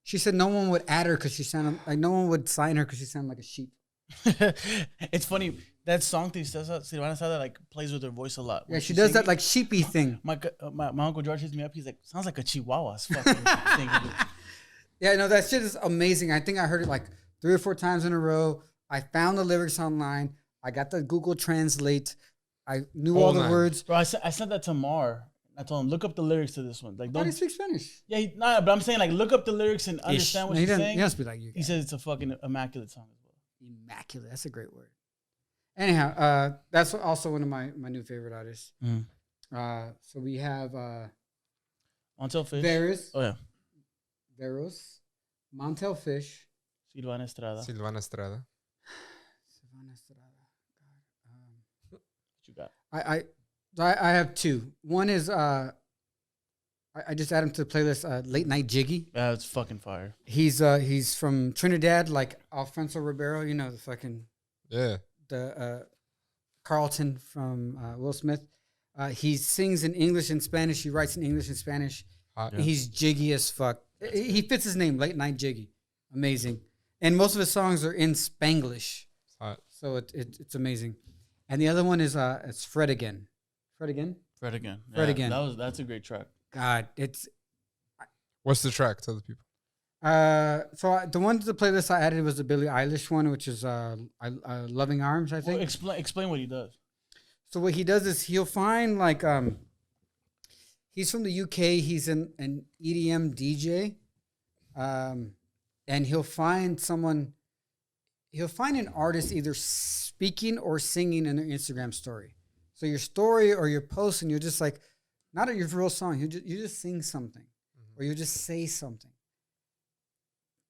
She said no one would add her because she sounded like no one would sign her because she sounded like a sheep. It's funny that song Tristeza, Silvana Estrada like plays with her voice a lot. Yeah, When she she's does that singing, like sheepy thing. my uncle George hits me up. He's like, sounds like a Chihuahua. Fucking singing. Yeah, no, that shit is amazing. I think I heard it like 3 or 4 times in a row. I found the lyrics online. I got the Google Translate. I knew all the words. Bro, I sent that to Mar. I told him, look up the lyrics to this one. Like, How do you don't. speak Spanish? Yeah, but I'm saying like, look up the lyrics and understand what he she's doesn't. saying. He doesn't speak like you. He says it's a fucking immaculate song as well. immaculate. That's a great word. Anyhow, that's also one of my new favorite artists. So we have Montell Fish. Verzus. Oh yeah. Verzus. Montell Fish. Silvana Estrada. Silvana Estrada. Silvana Estrada. God. What you got? I have two. One is I just added him to the playlist. LateNightJiggy. That's fucking fire. He's from Trinidad, like Alfonso Ribeiro. You know the fucking the Carlton from Will Smith. He sings in English and Spanish. He writes in English and Spanish. He's jiggy as fuck. He fits his name, LateNightJiggy. Amazing. And most of his songs are in Spanglish. So it's amazing. And the other one is it's Fred Again. Fred Again? Fred Again. Fred Again. That's a great track. God, it's... What's the track? Tell the people. The one to the playlist I added was the Billie Eilish one, which is Loving Arms, I think. Well, explain what he does. So what he does is he'll find like he's from the UK. He's an EDM DJ, and he'll find an artist either speaking or singing in their Instagram story. So your story or your post, and you're just like, not your real song. You just sing something, or you just say something.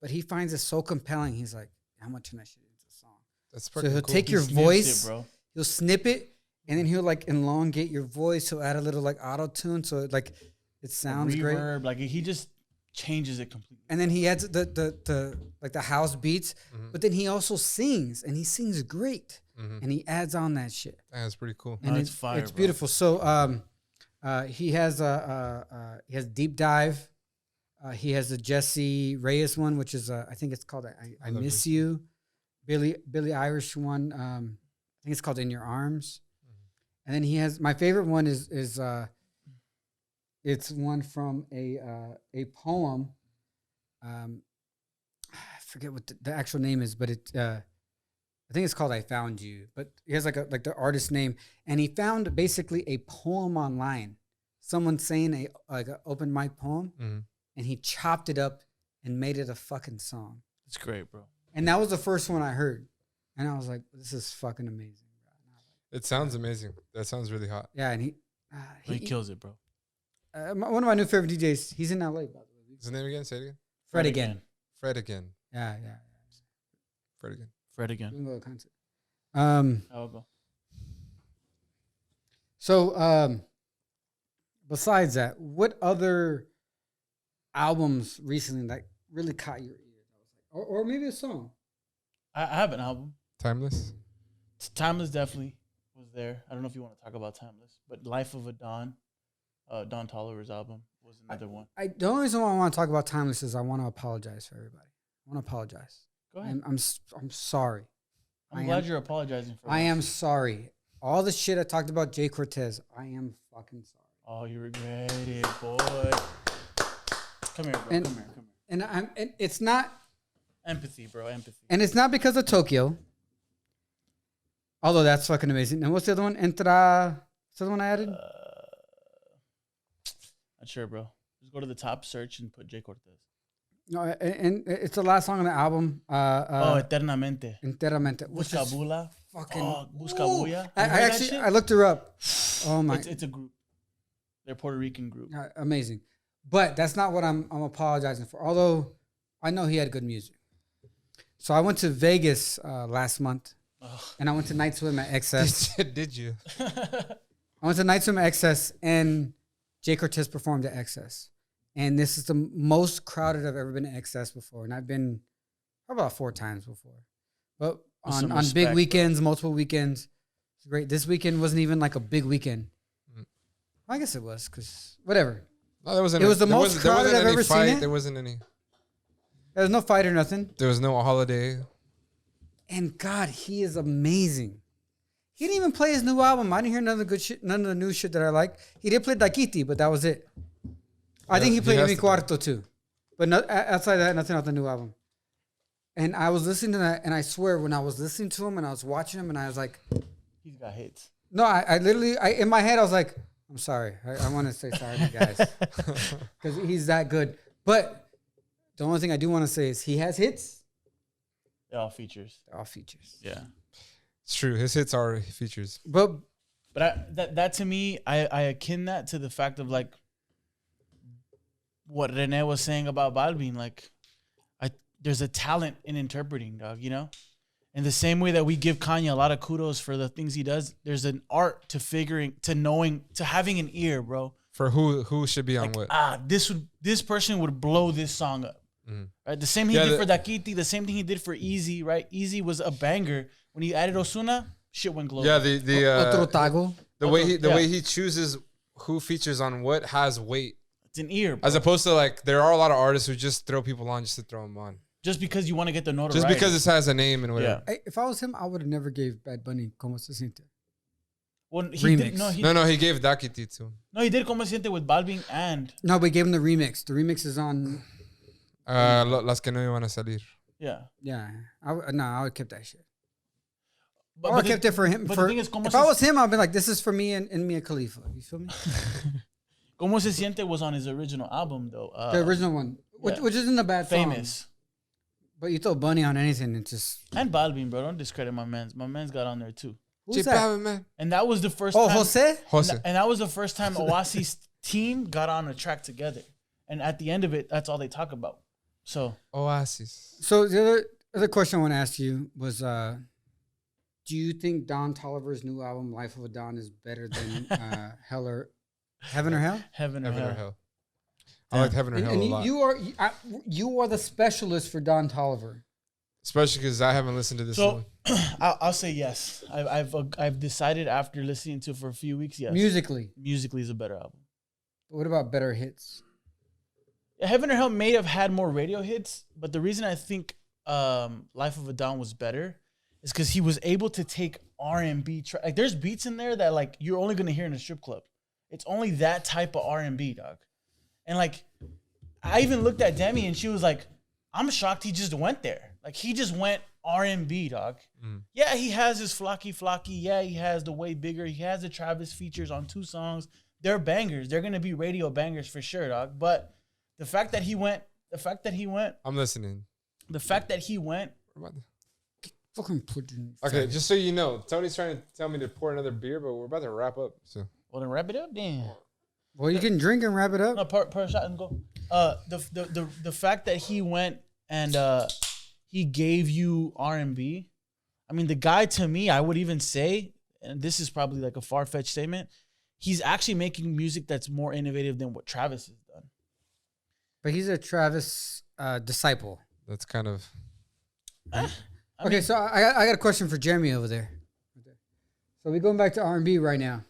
But he finds it so compelling. He's like, how much can I shit into a song? That's so he'll take your voice, he'll snip it, and then he'll like elongate your voice. He'll add a little like auto tune, so it sounds reverb, great. Like he just changes it completely. And then he adds the like the house beats, but then he also sings, and he sings great, and he adds on that shit. That's pretty cool. And it's fire. It's beautiful. So he has Deep Dive. He has the Jesse Reyes one, which is I think it's called I Miss You. Billie Irish one. I think it's called In Your Arms. And then he has my favorite one is it's one from a poem. I forget what the actual name is, but I think it's called I Found You. But he has like the artist name, and he found basically a poem online. Someone saying an open mic poem, and he chopped it up and made it a fucking song. It's great, bro. And that was the first one I heard, and I was like, "This is fucking amazing." It sounds amazing. That sounds really hot. Yeah, and he kills it, bro. One of my new favorite DJs. He's in LA, by the way. What's his name again? Say it again. Fred Again. Fred Again. Yeah. Fred Again. Fred Again. We can go to concert. I'll go. So, besides that, what other albums recently that really caught your ear? Or maybe a song? I have an album. Timelezz? Timelezz definitely was there. I don't know if you want to talk about Timelezz, but Life of a Don, Don Toliver's album was another one. The only reason why I want to talk about Timelezz is I want to apologize for everybody. I want to apologize. Go ahead. I'm sorry. I'm glad you're apologizing for I am sorry. All the shit I talked about Jay Cortez, I am fucking sorry. Oh, you regret it, boy. Come here, bro. Come here. And it's not empathy, bro. Empathy. And it's not because of Tokyo. Although that's fucking amazing. And what's the other one? What's the other one I added? Not sure, bro. Just go to the top search and put Jay Cortez. No, and it's the last song on the album. Eternamente. Enteramente. Buscabula. Fucking. Buscabulla. I looked her up. Oh my. It's a group. They're a Puerto Rican group. Amazing. But that's not what I'm apologizing for. Although I know he had good music. So I went to Vegas last month. And I went to Night Swim at XS. Did you? I went to Night Swim at XS, and Jay Cortez performed at XS. And this is the most crowded I've ever been at XS before. And I've been probably about 4 times before. But on big weekends, multiple weekends, it's great. This weekend wasn't even like a big weekend. I guess it was, because whatever. No, there wasn't. It was the most crowded I've ever seen it. There wasn't any. There was no fight or nothing. There was no holiday. And God, he is amazing. He didn't even play his new album. I didn't hear none of the good shit, none of the new shit that I like. He did play Daquiti, but that was it. I think he played Mi Cuarto too. But outside that, nothing off the new album. And I was listening to that, and I swear, when I was listening to him and I was watching him, and I was like, he's got hits. No, I literally, in my head, I was like, I'm sorry. I want to say sorry to you guys. Because he's that good. But the only thing I do want to say is he has hits. They're all features. They're all features. Yeah. It's true. His hits are features. But That to me, I akin that to the fact of like what Rene was saying about Balvin. Like, there's a talent in interpreting, dog. You know, in the same way that we give Kanye a lot of kudos for the things he does, there's an art to knowing, to having an ear, bro. For who should be on Like, what? this person would blow this song up. Right, the same thing he did for Dakiti, the same thing he did for Easy. Right, Easy was a banger. When he added Ozuna, shit went global. Yeah, Otro Tago. the way he chooses who features on what has weight. It's an ear, bro. As opposed to like there are a lot of artists who just throw people on just to throw them on. Just because you want to get the notoriety. Just because this has a name and whatever. Yeah. If I was him, I would have never gave Bad Bunny Como Se Siente. Well, he did, No, he gave Dakiti to him. No, he did Como Se Siente with Balvin and... No, but he gave him the remix. The remix is on... Las que no iban a salir. Yeah. Yeah. I would have kept that shit. But, Or I kept it for him. But the thing is, If I was him, I'd be like, this is for me and Mia Khalifa. You feel me? Como Se Siente was on his original album, though. The original one. Which isn't a bad song. Famous. But you throw Bunny on anything, it's just... And Balvin, bro. Don't discredit my man's. My man's got on there, too. Who's that? Man. And that was the first Oh, time... Jose? And that was the first time Oasi's team got on a track together. And at the end of it, that's all they talk about. So... Oasis. So the other question I want to ask you was, do you think Don Toliver's new album, Life of a Don, is better than Heaven or Hell? Heaven or Hell. I like Heaven or Hell a lot. You are the specialist for Don Toliver. Especially because I haven't listened to this one. I'll say yes. I've decided after listening to it for a few weeks, yes. Musically is a better album. What about better hits? Heaven or Hell may have had more radio hits, but the reason I think Life of a Don was better is because he was able to take R&B. Like, there's beats in there that like you're only gonna hear in a strip club. It's only that type of R&B, dog. And like, I even looked at Demi and she was like, "I'm shocked he just went there. Like, he just went R&B, dog." Yeah, he has his Flocky. Yeah, he has the Way Bigger. He has the Travis features on 2 songs. They're bangers. They're gonna be radio bangers for sure, dog. But the fact that he went, I'm listening. The fact that he went. Fucking pudding. Okay, just so you know, Tony's trying to tell me to pour another beer, but we're about to wrap up. So, Well, then wrap it up, then. Well, you can drink and wrap it up. No, per shot and go. The fact that he went and he gave you R&B. I mean, the guy, to me, I would even say, and this is probably like a far-fetched statement, he's actually making music that's more innovative than what Travis has done. But he's a Travis disciple. that's kind of... Okay, so I got a question for Jeremy over there. So we're going back to R&B right now.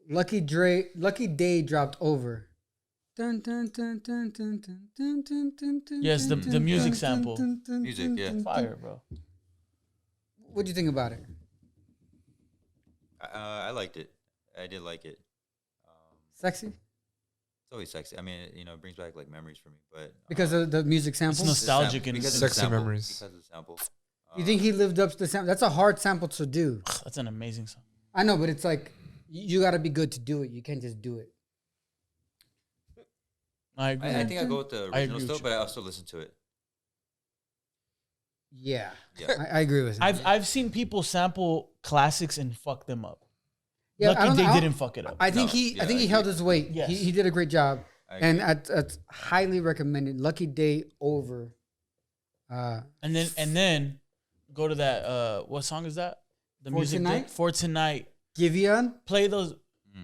Lucky Daye dropped Over. Dun, dun, dun, dun, dun, dun, dun, dun, dun, dun, Yes, the dun, music dun, sample. dun, dun, Music, dun, yeah. dun, Fire, bro. What do you think about it? I liked it. I did like it. Sexy? It's always sexy. I mean, it brings back like memories for me. But Because of the music sample? It's nostalgic and because of Sexy the sample, memories. Because of the sample. You think he lived up to the sample? That's a hard sample to do. That's an amazing song. I know, but it's like, you got to be good to do it. You can't just do it. I agree. I think I go with the I agree original with still, you. but I also listen to it. Yeah. Yeah. I agree with him. I've seen people sample classics and fuck them up. Yeah, I Lucky don't they know. didn't fuck it up. I think No, he yeah, I held agree. his weight. Yes. He did a great job. I And agree. it's highly recommended. Lucky Daye Over. And then go to that. What song is that? The For music Tonight? For Tonight. Giveon. Play those.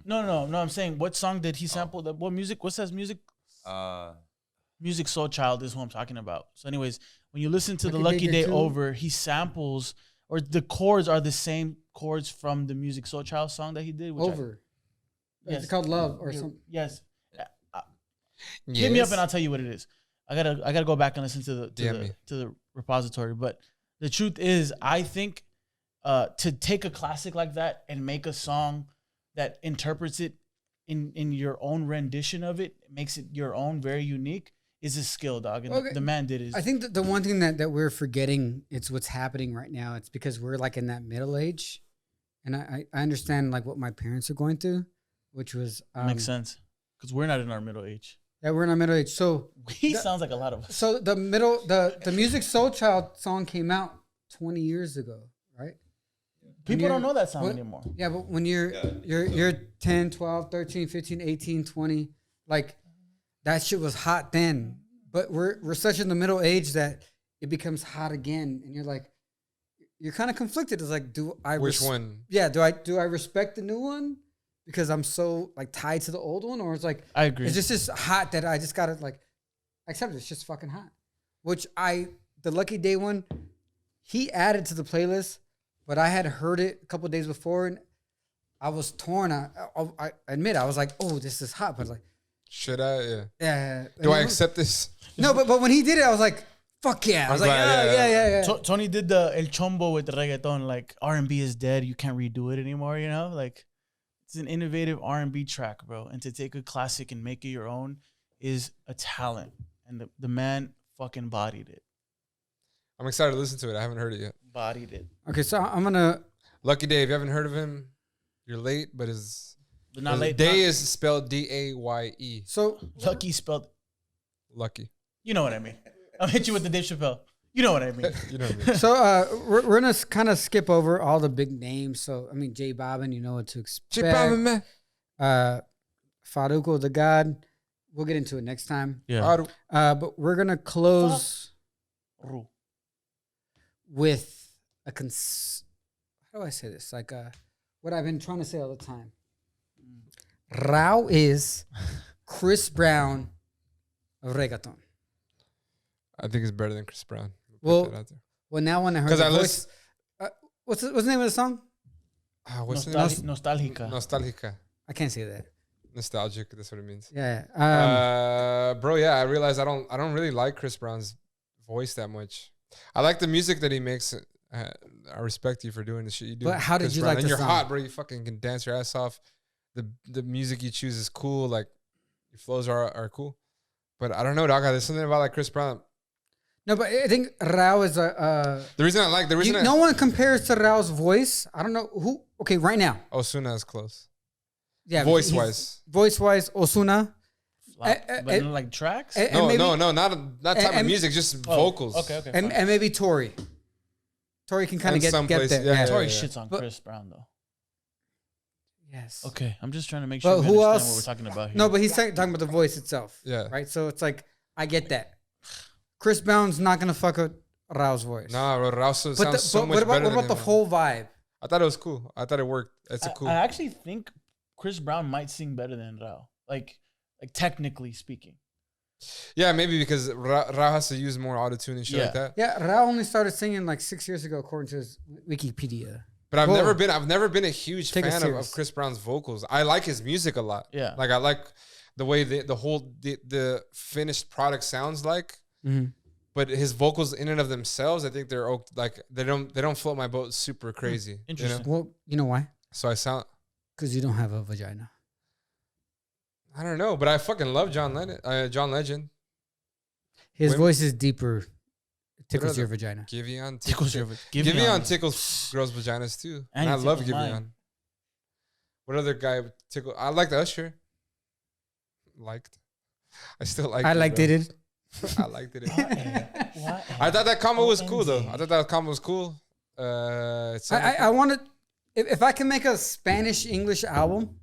No. I'm saying, what song did he sample? What music? What's that music? Music Soul Child is what I'm talking about. So, anyways, when you listen to the Lucky Daye too. Over, he samples, or the chords are the same chords from the Music Soul Child song that he did. Which Over. Yes. It's called Love or something. Yes. Hit me up and I'll tell you what it is. I gotta go back and listen to the repository. But the truth is, I think to take a classic like that and make a song that interprets it in your own rendition of it, makes it your own, very unique, is a skill, dog. And Okay. the man did his. I think that the one thing that we're forgetting, it's what's happening right now. It's because we're like in that middle age. And I understand like what my parents are going through, which was makes sense because we're not in our middle age. that we're in our middle age. So He sounds like a lot of us. so the Music Soul Child song came out 20 years ago, right? People don't know that song what- anymore. Yeah, but when you're 10, 12, 13, 15, 18, 20, like that shit was hot then. But we're such in the middle age that it becomes hot again, and you're kind of conflicted. It's like, do I Which one? Yeah, do I respect the new one because I'm so like tied to the old one, or it's like I agree. it's just hot that I just gotta like accept it. It's just fucking hot. Which the Lucky Day one, he added to the playlist, but I had heard it a couple days before and I was torn. I admit I was like, oh, this is hot, but like, Should I? Yeah. yeah. Do I accept this? No, but when he did it, I was like, fuck yeah. I was like, glad, yeah. Tony did the El Chombo with the reggaeton, like R&B is dead. You can't redo it anymore, you know? Like, it's an innovative R&B track, bro. And to take a classic and make it your own is a talent. And the man fucking bodied it. I'm excited to listen to it. I haven't heard it yet. Bodied it. Okay, so I'm gonna. Lucky Day, if you haven't heard of him, you're late, but But not late. Day is spelled Daye. So Lucky spelled. Lucky. You know what I mean. I'll hit you with the Dave Chappelle. You know what I mean. You know what I mean? So we're gonna kind of skip over all the big names. So I mean, J Bobbin, you know what to expect. J Balvin, man. Faruko the God. We'll get into it next time. Yeah. But we're gonna close Rauw. with how do I say this? Like what I've been trying to say all the time. Rauw is Chris Brown of reggaeton. I think it's better than Chris Brown. Well, now when I heard 'Cause the I voice, what's the name of the song? what's the name? Nostálgica. Nostalgica. I can't say that. Nostalgic. That's what it means. Yeah. Bro, yeah, I realized I don't really like Chris Brown's voice that much. I like the music that he makes. I respect you for doing the shit you do. But how did Chris you Brown. like And the you're song? hot, bro. You fucking can dance your ass off. The music you choose is cool. Like your flows are cool. But I don't know, dog. There's something about like Chris Brown. No, but I think Rauw is a. The reason I like No one compares to Rauw's voice. I don't know who. Okay, right now. Osuna is close. Yeah, Voice wise. Voice wise, Osuna. But like tracks? No, maybe, not type of music, just vocals. Okay. And maybe Tory. Tory can kind of And get some there. places, Yeah. yeah. Tory shits on But- Chris Brown, though. Yes. Okay, I'm just trying to make But sure we who understand else- what we're talking about here. No, but he's talking about the voice itself. Yeah. Right. So it's like I get that. Chris Brown's not gonna fuck with Rauw's voice. Nah, bro, Rauw sounds But so much what about better than the him. whole vibe? I thought it was cool. I thought it worked. It's a cool. I actually think Chris Brown might sing better than Rauw. Like technically speaking. Yeah, maybe because Rauw has to use more autotune and shit like Yeah. that. Yeah, Rauw only started singing like 6 years ago, according to his Wikipedia. But I've Whoa. never been a huge Take it fan serious. of Chris Brown's vocals. I like his music a lot. Yeah. Like I like the way the finished product sounds like. Mm-hmm. But his vocals in and of themselves, I think they're like they don't float my boat super crazy. Interesting. You know? Well, you know why? So I sound. Because you don't have a vagina. I don't know, but I fucking love John Legend. His Women- voice is deeper. It tickles other- your vagina. Giveon Tickles your Giveon tickles girls' vaginas too. And And I you love tickle Giveon. mine. What other guy would tickle? I liked Usher. I still like. I liked it. I liked it. What? I thought that combo was cool though. OMG. I thought that combo was cool. It sounded I wanted, if I can make a Spanish English album,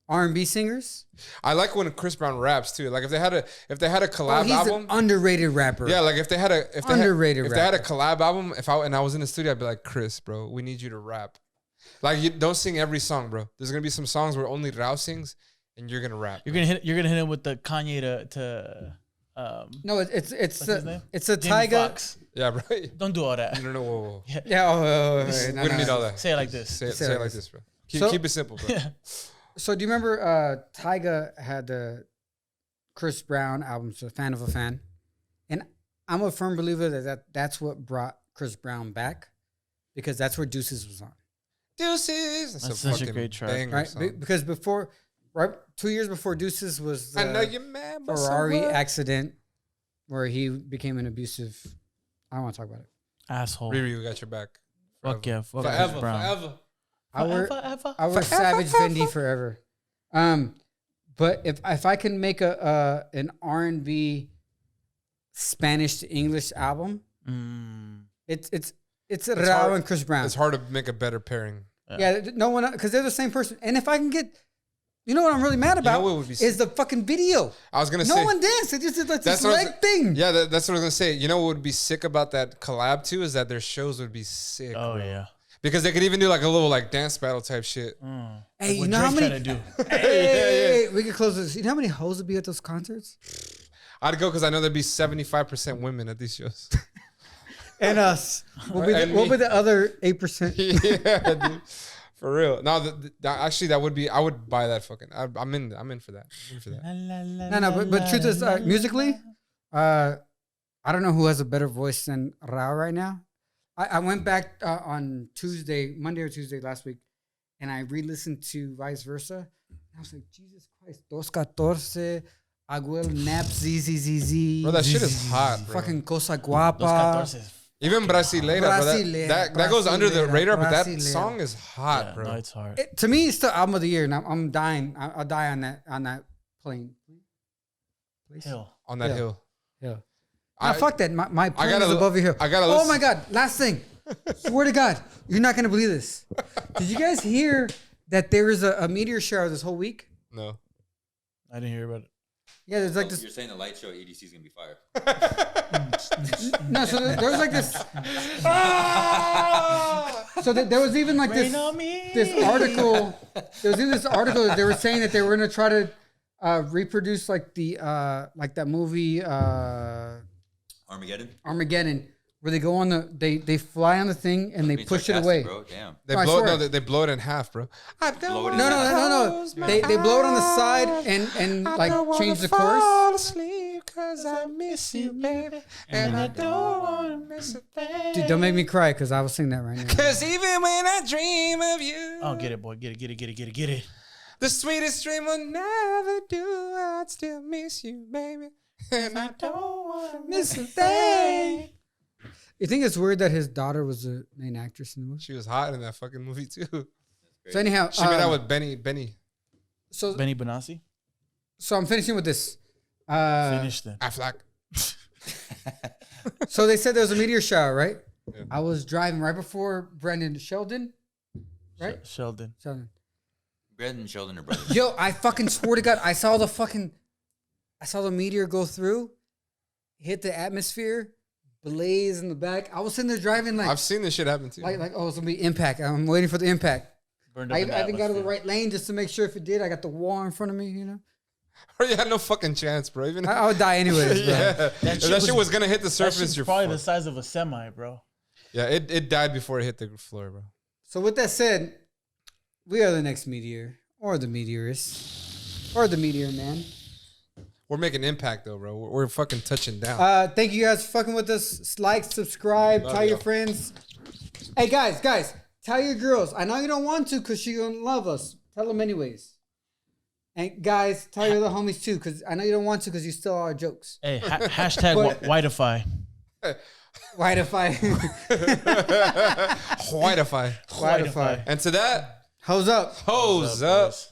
R&B singers. I like when Chris Brown raps too. Like if they had a collab He's album. an underrated rapper. Yeah, like if they had a Underrated if they had a collab album, and I was in the studio, I'd be like, Chris, bro, we need you to rap. Like you don't sing every song, bro. There's gonna be some songs where only Rauw sings, and you're gonna rap. You're gonna hit him with the Kanye to No, it's What's his name? it's a Jamie Tyga. Foxx. Yeah, bro. Don't do all that. No, whoa. Yeah. Oh, no, Wouldn't no. need all that. Say it like this. Say it like like this. this, bro. So- Keep it simple, bro. So do you remember Tyga had the Chris Brown album, so Fan of a Fan? And I'm a firm believer that's what brought Chris Brown back, because that's where Deuces was on. Deuces. That's such a fucking great track. banger Right? song. Because before, right, 2 years before Deuces was I know the you're mad, but so Ferrari what? accident where he became an abusive. I don't want to talk about it. Asshole. Riri, we got your back. Fuck yeah. Fuck Chris Forever, Brown. forever. I were Forever. Savage Fendi forever. But if I can make an R&B Spanish to English album, it's Rauw hard. and Chris Brown. It's hard to make a better pairing. Yeah, no one, because they're the same person. And if I can get, you know what I'm really mad about what would be is the fucking video. I was gonna say No one danced. They just did like this what I was- leg thing. Yeah, that's what I was gonna say. You know what would be sick about that collab too is that their shows would be sick. Oh bro. yeah. Because they could even do like a little like dance battle type shit. Hey, you What know how Drake many? trying to do? Hey, we can close this. You know how many hoes would be at those concerts? I'd go because I know there'd be 75% women at these shows. And us. We'll be And we'll me. be the other 8%. Yeah, dude. For real. No, actually, that would be. I would buy that fucking. I'm in for that. I'm in for that. No, but truth is, musically, I don't know who has a better voice than Rauw right now. I went back on Monday or Tuesday last week, and I re-listened to Vice Versa. And I was like, Jesus Christ, 214, Aguel, Nap, ZZZZ. Bro, that shit is hot, bro. Fucking Cosa Guapa. Even Brasileira, bro. That goes under the radar, but that Brasileira. song is hot, Yeah, bro. no, it's hard. To me, it's the album of the year, and I'm dying. I'll die on that plane. Hill. On that Yeah. hill. Yeah. Nah, fuck that. My plane gotta- is above your hill. I gotta Oh listen- my God. Last thing. Swear to God. You're not going to believe this. Did you guys hear that there was a meteor shower this whole week? No. I didn't hear about it. Yeah, there's like this. You're saying the light show at EDC is gonna be fire. No, so there was like this. So there was even like this article. There was even this article that they were saying that they were going to try to reproduce like that movie Armageddon, where they go on they fly on the thing and they Being push it sarcastic, away. bro. Damn. They No, I blow it. swear. No, they blow it in half, bro. I don't Blow it in wanna half. No. They blow it on the side and like change the chorus. fall asleep 'cause I miss you, baby, and I don't wanna miss a thing. Dude, don't make me cry because I was singing that right now. 'Cause even when I dream of you, Oh, get it, boy. Get it. the sweetest dream will never do. I'd still miss you, baby, and I don't wanna miss a thing. You think it's weird that his daughter was the main actress in the movie? She was hot in that fucking movie too. So anyhow, She made out with Benny. so Benny Benassi. I'm finishing with this. Finished then. Affleck. So they said there was a meteor shower, right? Yeah. I was driving right before Brendan Sheldon, right? Sheldon. Sheldon. Brandon and Sheldon are brothers. Yo, I fucking swear to God, I saw the meteor go through, hit the atmosphere, blaze in the back. I was sitting there driving like I've seen this shit happen too. like oh, it's gonna be impact. I'm waiting for the impact. Burned up I in the even got to the atmosphere. right lane just to make sure if it did. I got the wall in front of me, you know. Or you had no fucking chance, bro. Even I would die anyways, bro. yeah, if that shit was gonna hit the That surface. shit's You're probably the fucked. size of a semi, bro. Yeah, it died before it hit the floor, bro. So with that said, we are the next meteor, or the meteorist, or the meteor man. We're making impact though, bro. We're fucking touching down. Thank you guys for fucking with us. Like, subscribe, Love tell your y'all. friends. Hey guys, tell your girls. I know you don't want to because she gonna love us. Tell them anyways. And guys, tell your other homies too because I know you don't want to because you steal all our jokes. Hey, hashtag But- whiteify. Whiteify. Whiteify. Whiteify. And to that, Hose up. hose up. boys?